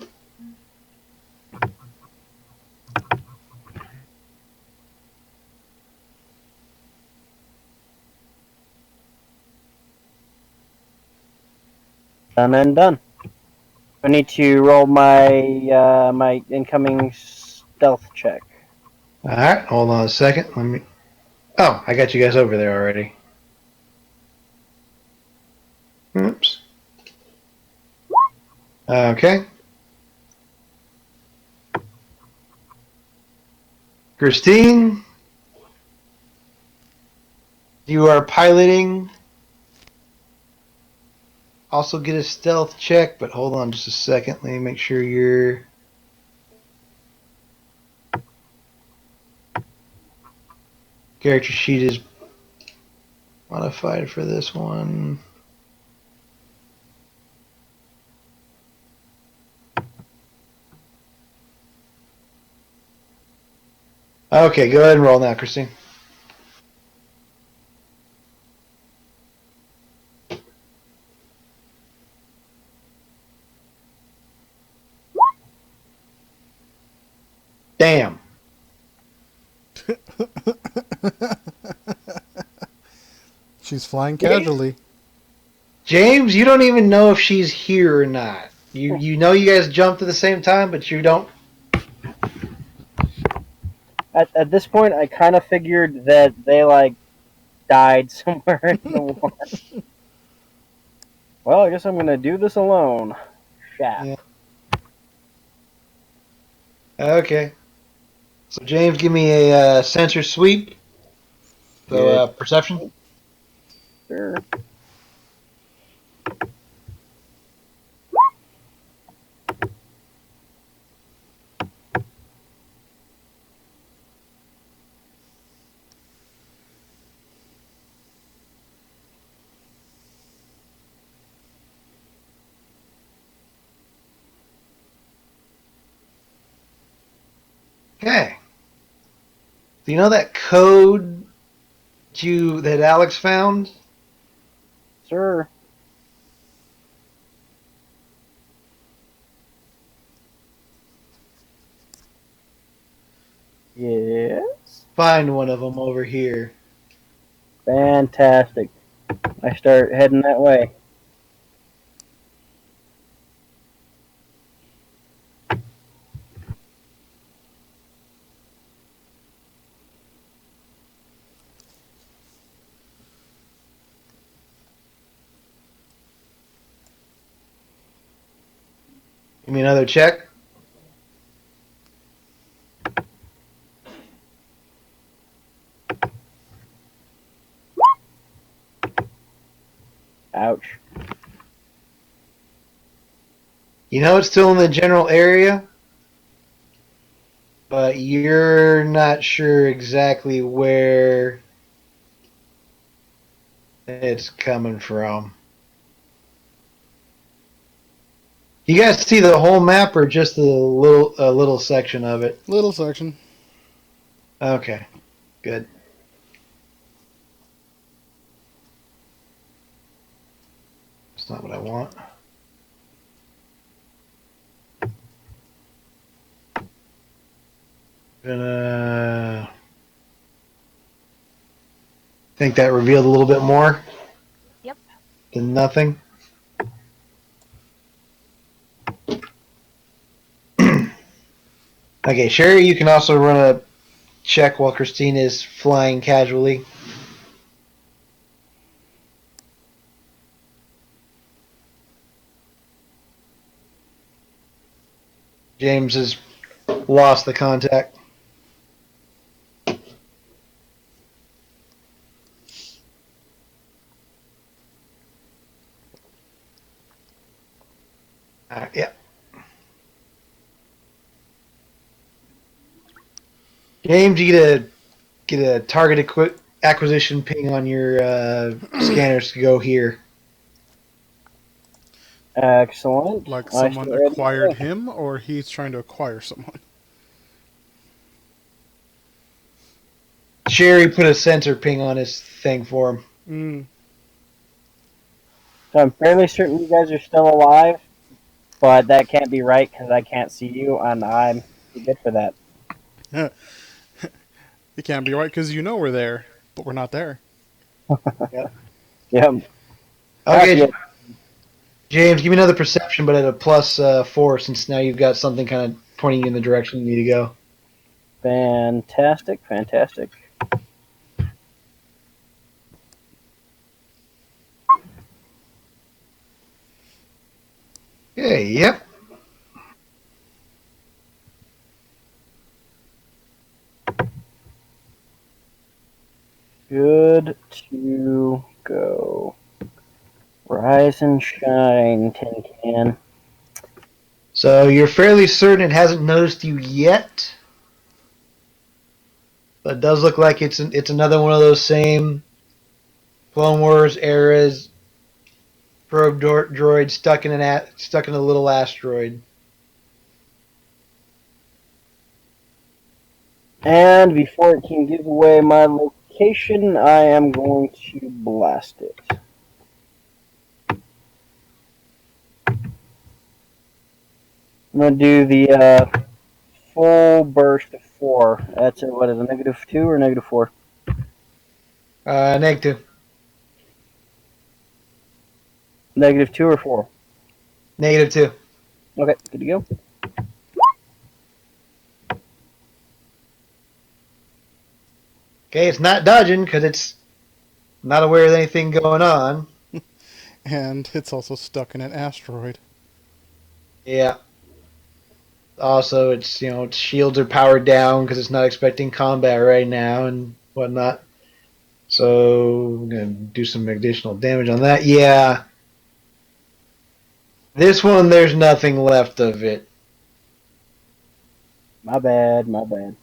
S1: Done and done. I need to roll my incoming stealth check.
S3: All right, hold on a second. Let me. Oh, I got you guys over there already. Oops. Okay. Kristine, you are piloting. Also get a stealth check, but hold on just a second. Let me make sure your character sheet is modified for this one. Okay, go ahead and roll now, Kristine. Damn.
S2: She's flying casually.
S3: James, you don't even know if she's here or not. You know you guys jumped at the same time, but you don't.
S1: At this point, I kind of figured that they like died somewhere in the water. Well, I guess I'm gonna do this alone. Shaft.
S3: Yeah. Okay. So James, give me a sensor sweep. So
S1: Good.
S3: perception.
S1: Sure.
S3: Okay. Do you know that code that Alex found?
S1: Sir. Yes.
S3: Find one of them over here.
S1: Fantastic. I start heading that way.
S3: Give me another check.
S1: Ouch.
S3: You know it's still in the general area, but you're not sure exactly where it's coming from. You guys see the whole map or just a little section of it?
S2: Little section.
S3: Okay, good. That's not what I want. Gonna think that revealed a little bit more.
S4: Yep.
S3: Than nothing. Okay, Sheri, you can also run a check while Kristine is flying casually. James has lost the contact. Yeah. James, you get a target acquisition ping on your scanners to go here.
S1: Excellent.
S2: Like
S1: I
S2: someone
S1: start heading that
S2: acquired
S1: way.
S2: him, or he's trying to acquire someone.
S3: Sheri put a sensor ping on his thing for him.
S2: Mm.
S1: So I'm fairly certain you guys are still alive, but that can't be right because I can't see you, and I'm too good for that.
S2: It can't be right because you know we're there, but we're not there.
S3: Yep.
S1: Yep.
S3: Okay,
S1: Yes.
S3: James, give me another perception, but at a +4, since now you've got something kind of pointing you in the direction you need to go.
S1: Fantastic. Fantastic.
S3: Okay, yep.
S1: Good to go. Rise and shine, Tin Can.
S3: So you're fairly certain it hasn't noticed you yet, but it does look like it's another one of those same Clone Wars eras probe droid stuck in a little asteroid.
S1: And before it can give away my location, I am going to blast it. I'm going to do the full burst of 4. That's a, what is it, -2 or -4?
S3: Negative.
S1: -2 or 4?
S3: -2.
S1: Okay, good to go.
S3: Okay, it's not dodging because it's not aware of anything going on.
S2: And it's also stuck in an asteroid.
S3: Yeah. Also, its shields are powered down because it's not expecting combat right now and whatnot. So I'm gonna do some additional damage on that. Yeah. This one, there's nothing left of it.
S1: My bad, my bad.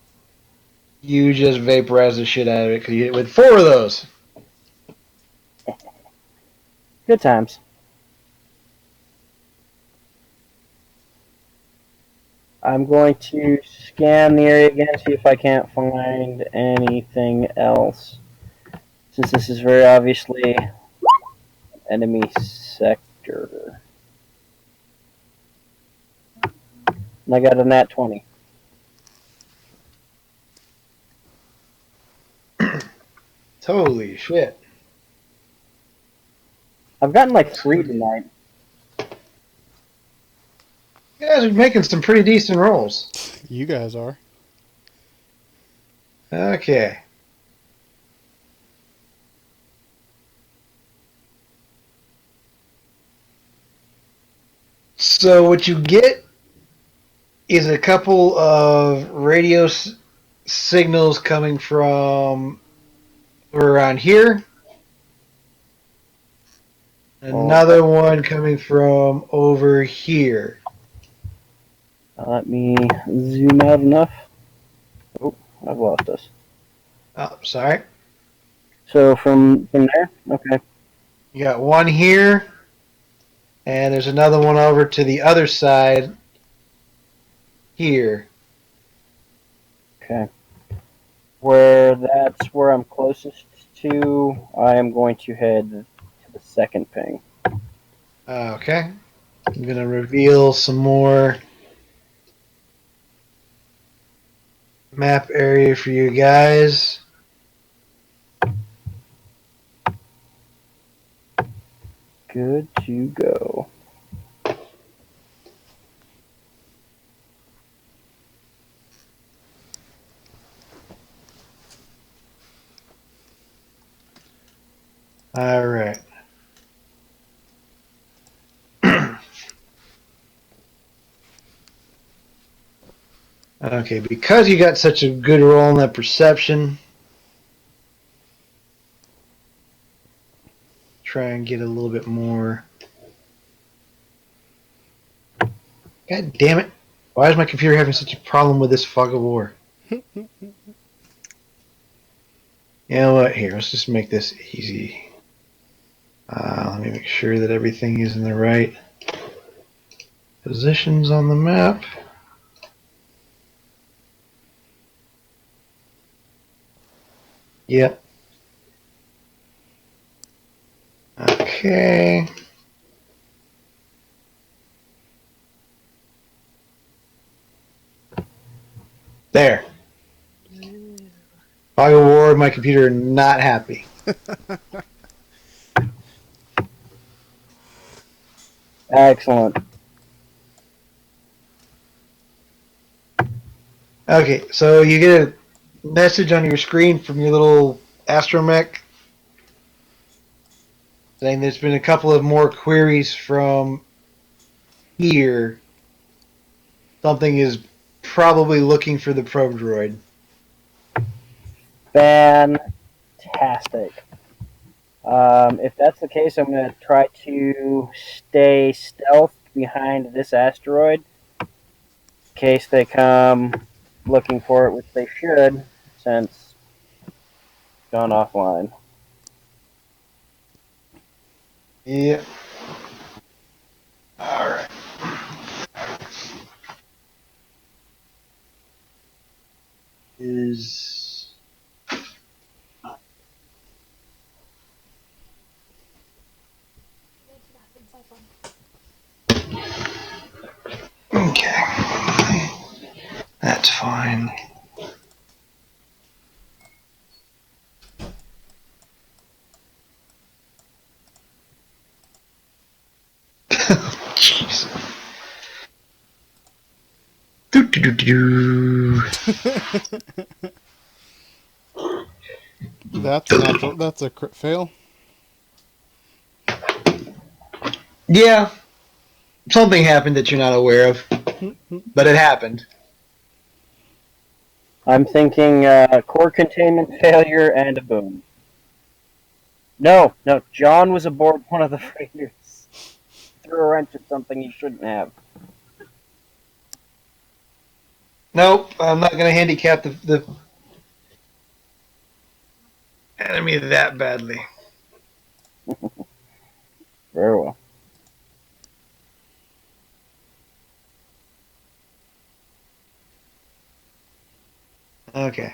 S3: You just vaporize the shit out of it because you hit it with 4 of those.
S1: Good times. I'm going to scan the area again, see if I can't find anything else. Since this is very obviously enemy sector. And I got a nat 20.
S3: Holy shit.
S1: I've gotten like 3 tonight.
S3: You guys are making some pretty decent rolls.
S2: You guys are.
S3: Okay. So what you get is a couple of radio signals coming from around here. Another one coming from over here.
S1: Let me zoom out enough. Oh, I've lost us.
S3: Oh, sorry.
S1: So from there? Okay.
S3: You got one here, and there's another one over to the other side here.
S1: Okay. That's where I'm closest to, I am going to head to the second ping.
S3: Okay. I'm going to reveal some more map area for you guys.
S1: Good to go.
S3: All right. Okay, because you got such a good roll in that perception, try and get a little bit more. God damn it. Why is my computer having such a problem with this fog of war? You know what? Here, let's just make this easy. Let me make sure that everything is in the right positions on the map. Yep. Okay. There. Fog of war, my computer not happy.
S1: Excellent.
S3: Okay, so you get a message on your screen from your little astromech saying there's been a couple of more queries from here. Something is probably looking for the probe droid.
S1: Fantastic. If that's the case, I'm going to try to stay stealth behind this asteroid in case they come looking for it, which they should, since it's gone offline.
S3: Yeah. Alright. Is okay. That's fine. Jeez. Do, do, do, do.
S2: That's a natural. That's a crit fail.
S3: Yeah, something happened that you're not aware of, but it happened.
S1: I'm thinking core containment failure and a boom. No, John was aboard one of the freighters. Threw a wrench at something he shouldn't have.
S3: Nope, I'm not going to handicap the enemy that badly.
S1: Very well.
S3: Okay.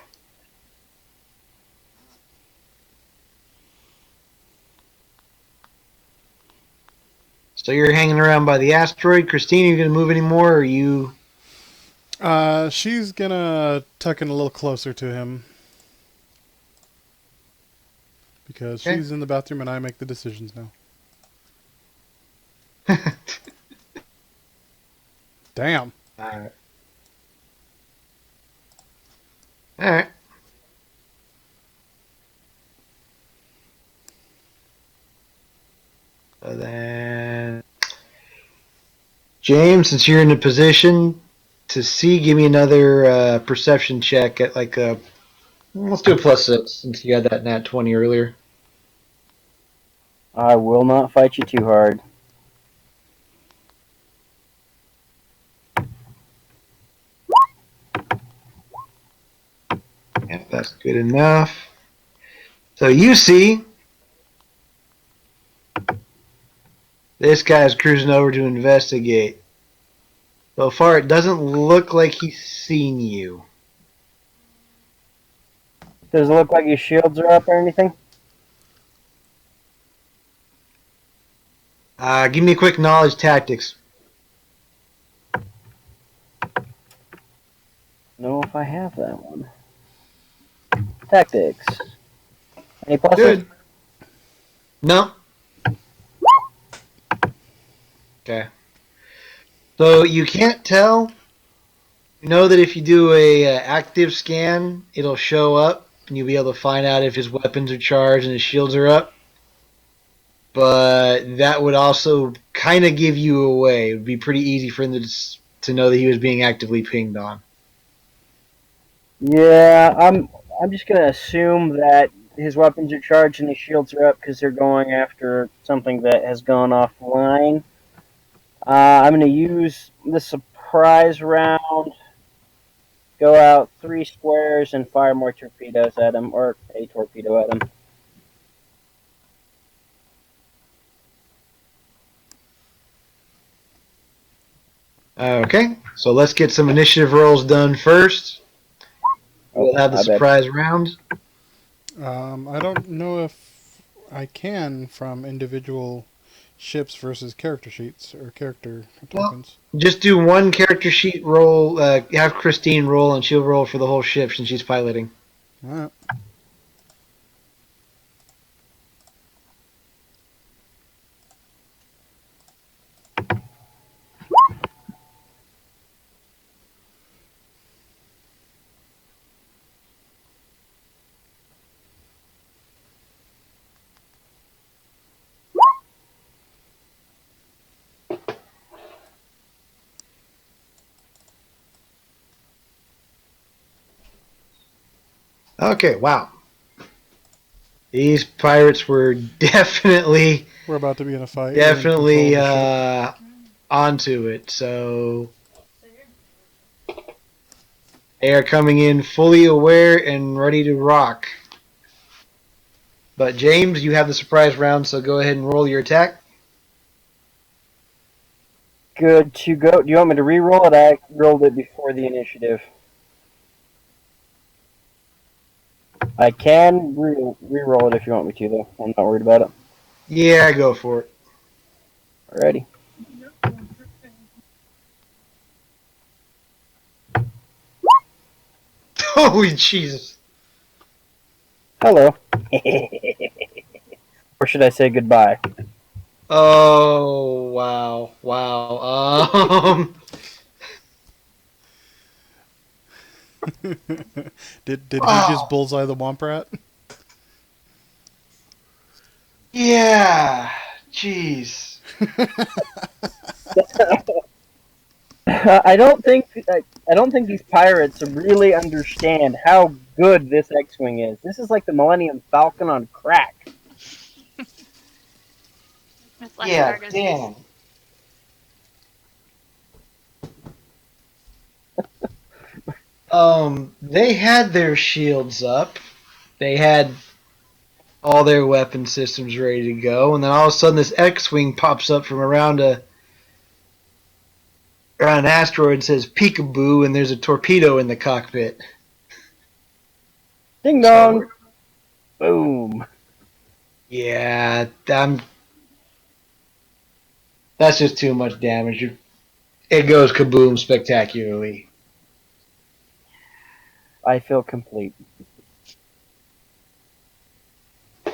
S3: So you're hanging around by the asteroid. Kristine, are you going to move anymore, or are you...
S2: She's gonna tuck in a little closer to him. Because
S3: Okay.
S2: she's in the bathroom and I make the decisions now. Damn.
S3: Alright. Alright. So then... James, since you're in a position to see, give me another perception check at like a... Let's do a +6, since you had that nat 20 earlier.
S1: I will not fight you too hard.
S3: Yeah, that's good enough. So you see... This guy's cruising over to investigate. So far, it doesn't look like he's seen you.
S1: Does it look like your shields are up or anything?
S3: Give me a quick knowledge tactics.
S1: Know if I have that one. Tactics. Any pluses?
S3: Good. No. Okay. So you can't tell. You know that if you do a active scan, it'll show up, and you'll be able to find out if his weapons are charged and his shields are up. But that would also kind of give you away. It would be pretty easy for him to know that he was being actively pinged on.
S1: Yeah, I'm just gonna assume that his weapons are charged and his shields are up because they're going after something that has gone offline. I'm gonna use the surprise round. Go out 3 squares and fire more torpedoes at him, or a torpedo at him.
S3: Okay, so let's get some initiative rolls done first. We'll have the
S1: I bet.
S3: surprise round.
S2: I don't know if I can from individual ships versus character sheets or character tokens.
S3: Just do one character sheet roll. Have Kristine roll, and she'll roll for the whole ship since she's piloting.
S2: Alright.
S3: Okay, wow. These pirates were definitely
S2: We're about to be in a fight.
S3: definitely
S2: We're in control of the ship.
S3: onto it. So they are coming in fully aware and ready to rock. But James, you have the surprise round, so go ahead and roll your attack.
S1: Good to go. Do you want me to re-roll it? I rolled it before the initiative. I can re-roll it if you want me to, though. I'm not worried about it.
S3: Yeah, go for it.
S1: Alrighty.
S3: Holy Jesus.
S1: Hello. Or should I say goodbye?
S3: Oh, wow. Wow.
S2: Did he just bullseye the Womp Rat?
S3: Yeah. Jeez.
S1: I don't think these pirates really understand how good this X-wing is. This is like the Millennium Falcon on crack.
S4: With less
S3: Yeah,
S4: cargo space.
S3: damn. They had their shields up. They had all their weapon systems ready to go, and then all of a sudden this X-wing pops up from around an asteroid and says peekaboo, and there's a torpedo in the cockpit.
S1: Ding
S3: So
S1: dong, boom.
S3: yeah, that's just too much damage. It goes kaboom spectacularly.
S1: I feel complete.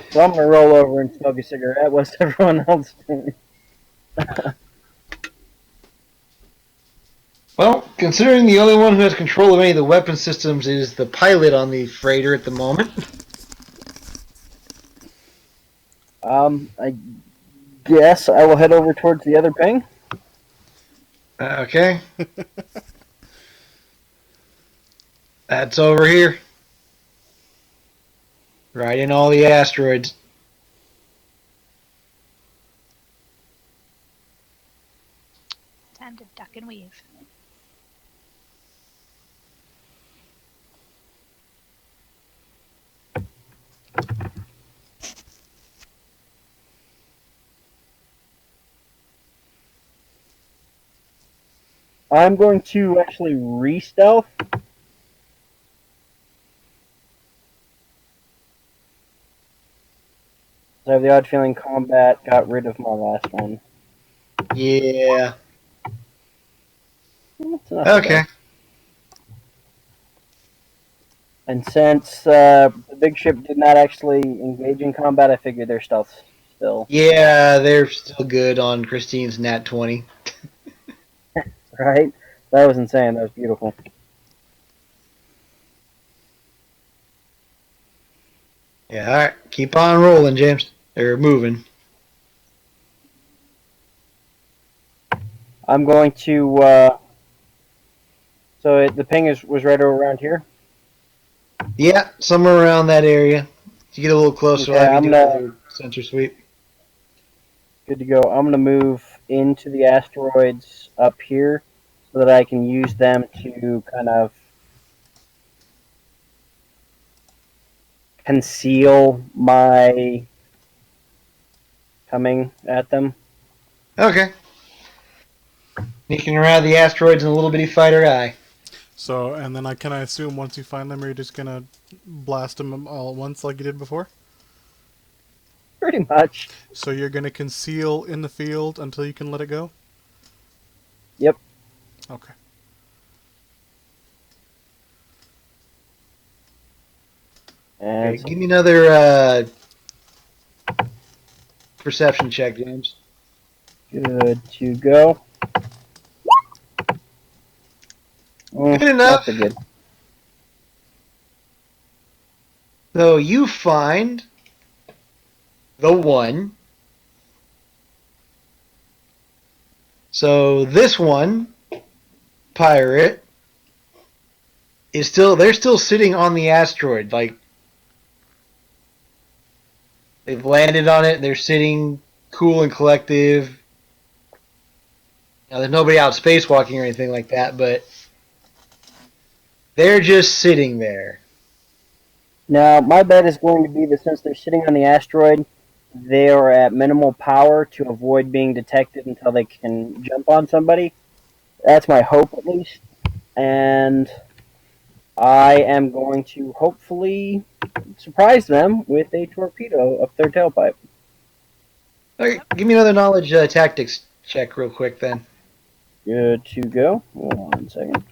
S1: So I'm gonna roll over and smoke a cigarette. What's everyone else doing?
S3: Well, considering the only one who has control of any of the weapon systems is the pilot on the freighter at the moment.
S1: I guess I will head over towards the other ping.
S3: Okay, that's over here. Right in all the asteroids.
S4: Time to duck and weave.
S1: I'm going to actually re-stealth. I have the odd feeling combat got rid of my last one.
S3: Yeah.
S1: It's not so
S3: Okay.
S1: bad. And since the big ship did not actually engage in combat, I figured their stealth still.
S3: Yeah, they're still good on Kristine's Nat 20.
S1: Right? That was insane. That was beautiful.
S3: Yeah, alright. Keep on rolling, James. They're moving.
S1: I'm going to. The ping was right around here.
S3: Yeah, somewhere around that area. You get a little closer,
S1: Okay,
S3: I'll have you
S1: I'm
S3: do
S1: gonna.
S3: another sensor sweep.
S1: Good to go. I'm gonna move into the asteroids up here so that I can use them to kind of conceal my coming at them.
S3: Okay. Sneaking around the asteroids in a little bitty fighter eye.
S2: So, and then can I assume once you find them, you're just gonna blast them all at once like you did before?
S1: Pretty much.
S2: So you're gonna conceal in the field until you can let it go?
S1: Yep.
S2: Okay.
S1: And
S3: Okay, give me another perception check, James.
S1: good to go.
S3: Good
S1: Not
S3: enough.
S1: so good.
S3: So you find the one. So this one, pirate, they're still sitting on the asteroid. Like, they've landed on it, they're sitting cool and collective. Now, there's nobody out spacewalking or anything like that, but they're just sitting there.
S1: Now, my bet is going to be that since they're sitting on the asteroid, they are at minimal power to avoid being detected until they can jump on somebody. That's my hope, at least. And I am going to hopefully surprise them with a torpedo up their tailpipe.
S3: Okay, give me another knowledge tactics check real quick then.
S1: Good to go. Hold on 1 second.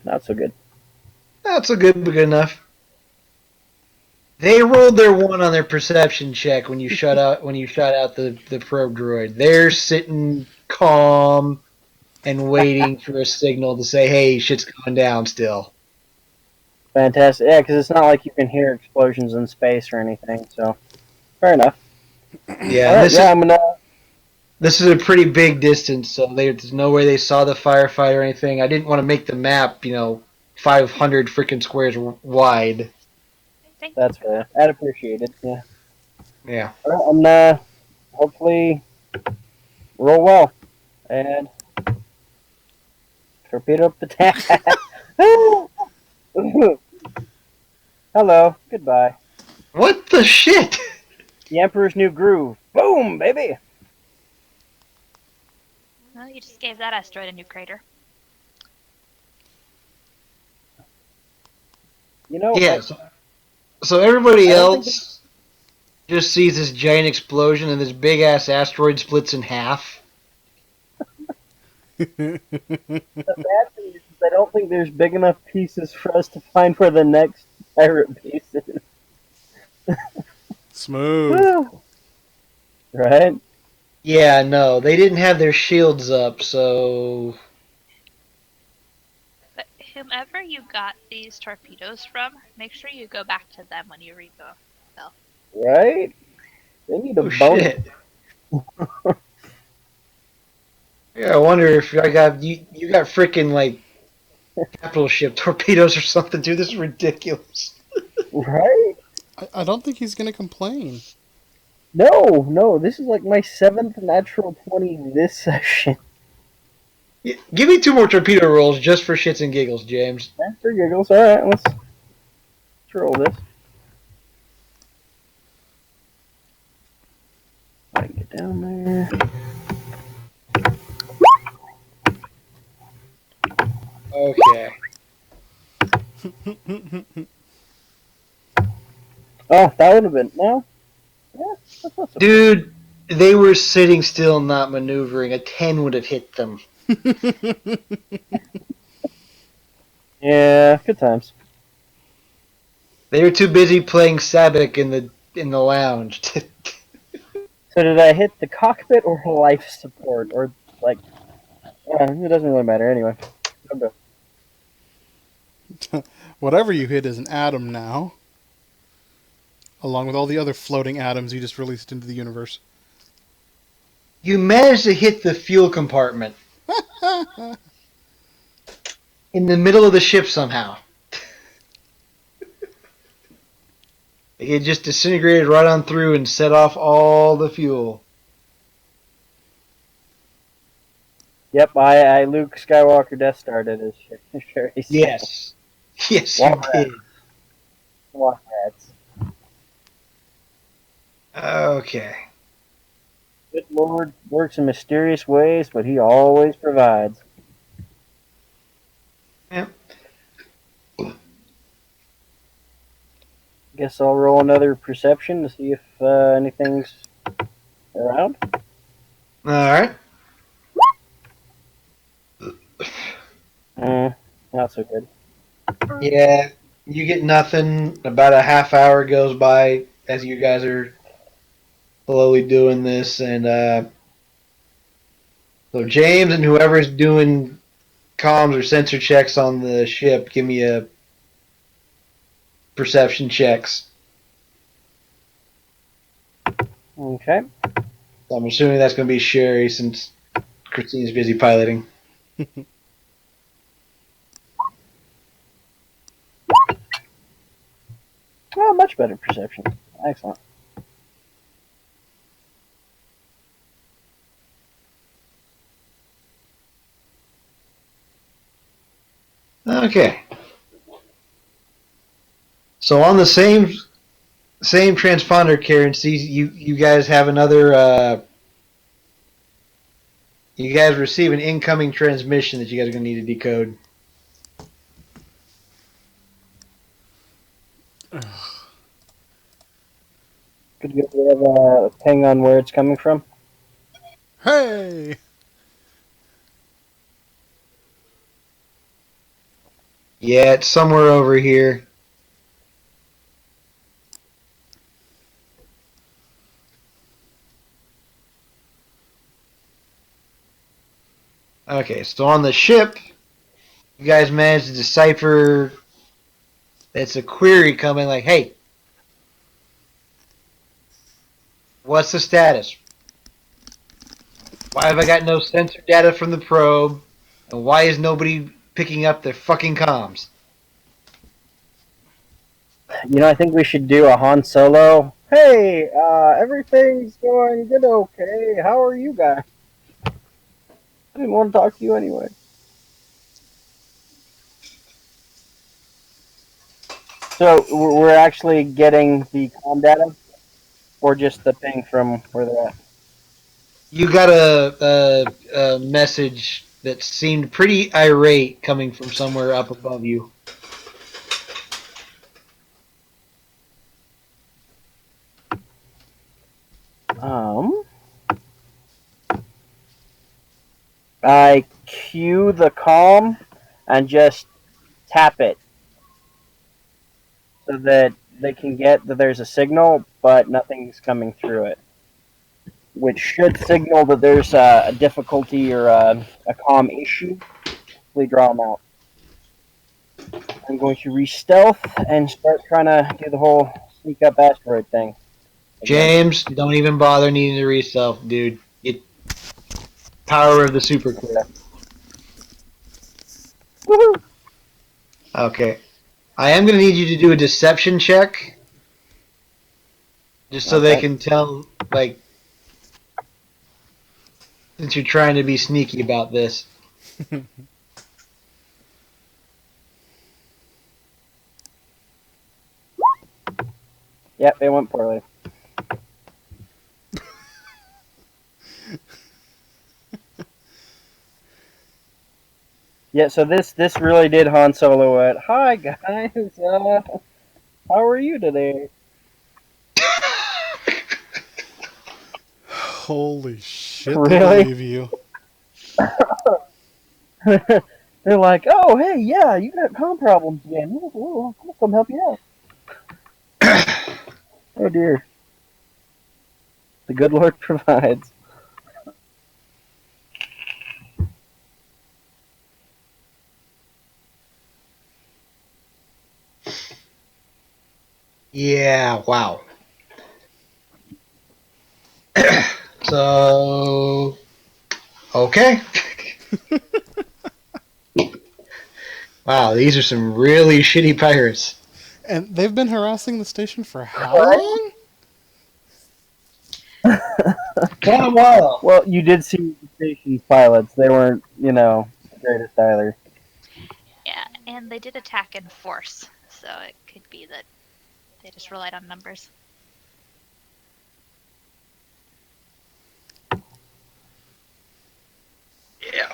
S1: Not so good.
S3: Not so good, but good enough. They rolled their one on their perception check when you shot out the probe droid. They're sitting calm and waiting for a signal to say, "Hey, shit's going down." Still.
S1: Fantastic. Yeah, because it's not like you can hear explosions in space or anything. So fair enough.
S3: Yeah,
S1: All
S3: and
S1: right. Yeah, I'm gonna.
S3: this is a pretty big distance, so there's no way they saw the firefight or anything. I didn't want to make the map, 500 freaking squares wide.
S4: Thank you
S1: That's
S4: for that.
S1: fair. I'd appreciate it. Yeah.
S3: Yeah.
S1: All right. I'm gonna hopefully roll well and torpedo attack. Hello. Goodbye.
S3: What the shit?
S1: The Emperor's New Groove. Boom, baby.
S4: Well, you just gave that asteroid a new crater.
S1: You know,
S3: Yeah, so everybody
S1: I don't think
S3: else just sees this giant explosion and this big ass asteroid splits in half.
S1: the bad thing is I don't think there's big enough pieces for us to find where the next pirate piece is.
S2: Smooth.
S1: Right?
S3: Yeah, no, they didn't have their shields up, so
S4: But whomever you got these torpedoes from, make sure you go back to them when you read the bill.
S1: Right? They need a
S3: oh
S1: bonus.
S3: shit. Yeah, I wonder if I got you got freaking like capital ship torpedoes or something, dude. This is ridiculous.
S1: Right?
S2: I don't think he's going to complain.
S1: No, no, this is like my 7th natural 20 this session.
S3: Give me 2 more torpedo rolls just for shits and giggles, James.
S1: That's for giggles. Alright, let's roll this. I can get down there.
S3: Okay.
S1: Oh, that would have been. No? Yeah, that's not so
S3: Dude, they were sitting still, not maneuvering. A 10 would have hit them.
S1: Yeah, good times.
S3: They were too busy playing Sabak in the lounge.
S1: So did I hit the cockpit or life support? Or, like, it doesn't really matter anyway.
S2: Whatever you hit is an atom now, along with all the other floating atoms you just released into the universe.
S3: You managed to hit the fuel compartment in the middle of the ship somehow. It just disintegrated right on through and set off all the fuel.
S1: Yep, I Luke Skywalker Death started as Sheri.
S3: Yes. Yes, you
S1: Walk
S3: did.
S1: Walk rats.
S3: Okay.
S1: Good Lord works in mysterious ways, but He always provides.
S3: Yep.
S1: Guess I'll roll another perception to see if anything's around.
S3: Alright.
S1: Not so good.
S3: Yeah, you get nothing. About a half hour goes by as you guys are slowly doing this, and so James and whoever's doing comms or sensor checks on the ship, give me a perception checks.
S1: Okay.
S3: So I'm assuming that's going to be Sheri since Kristine's busy piloting.
S1: Oh, much better perception. Excellent.
S3: Okay. So on the same transponder currencies, you guys have another. You guys receive an incoming transmission that you guys are going to need to decode.
S1: Could you have a ping on where it's coming from?
S2: Hey!
S3: Yeah, it's somewhere over here. Okay, so on the ship, you guys managed to decipher It's a query coming like, hey, what's the status? Why have I got no sensor data from the probe? And why is nobody picking up their fucking comms?
S1: I think we should do a Han Solo. Hey, everything's going good. Okay, how are you guys? I didn't want to talk to you anyway. So we're actually getting the comm data, or just the ping from where they're at.
S3: You got a message that seemed pretty irate coming from somewhere up above you.
S1: Um, I cue the comm and just tap it so that they can get that there's a signal, but nothing's coming through it, which should signal that there's a difficulty or a comm issue. We draw them out. I'm going to re-stealth and start trying to do the whole sneak up asteroid thing again.
S3: James, don't even bother needing to reself, dude. It power of the super clip.
S1: Woohoo!
S3: Okay. I am gonna need you to do a deception check. Just so they
S1: Okay.
S3: can tell, like, since you're trying to be sneaky about this.
S1: Yep, it went poorly. Yeah, so this really did Han Solo it. Hi guys, how are you today?
S2: Holy shit, they
S1: Really?
S2: believe you.
S1: They're like, oh hey, yeah, you got comm problems again. I'll come help you out. Oh dear, the good Lord provides.
S3: Yeah, wow. So, okay. Wow, these are some really shitty pirates.
S2: And they've been harassing the station for how long?
S3: Quite a while.
S1: Well, you did see the station's pilots. They weren't, the greatest either.
S4: Yeah, and they did attack in force, so it could be that they just relied on numbers.
S3: Yeah.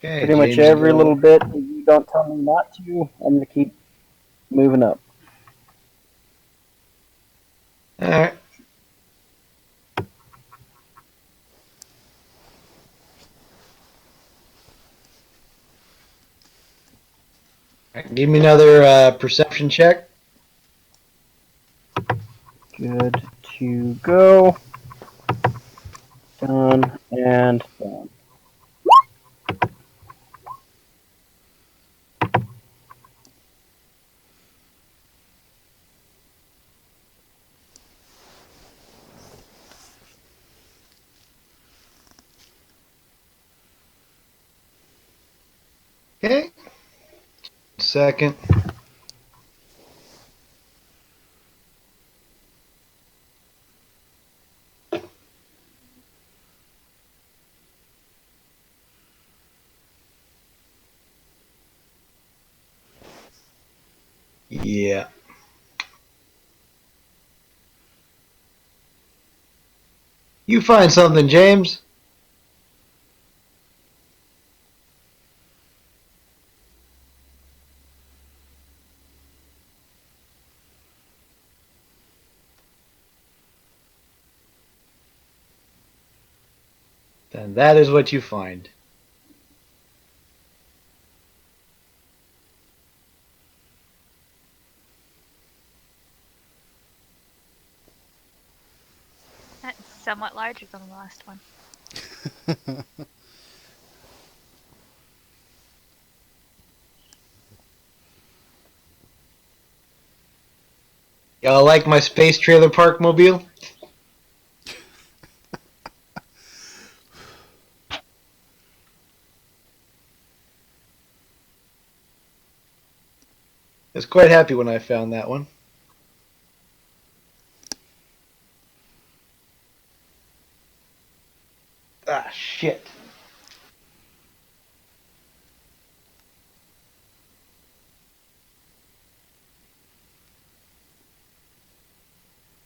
S3: Okay,
S1: Pretty much
S3: James
S1: every
S3: Dole.
S1: little bit that you don't tell me not to, I'm gonna keep moving up.
S3: Alright. Give me another perception check.
S1: Good to go. Done and done.
S3: Okay. Second. Yeah. You find something, James. Then that is what you find.
S4: That's somewhat larger than the last one.
S3: Y'all like my space trailer park mobile? I was quite happy when I found that one. Ah, shit.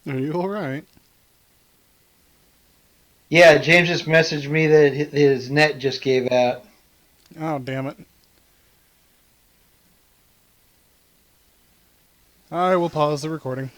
S2: Are you alright?
S3: Yeah, James just messaged me that his net just gave out.
S2: Oh, damn it. I will pause the recording.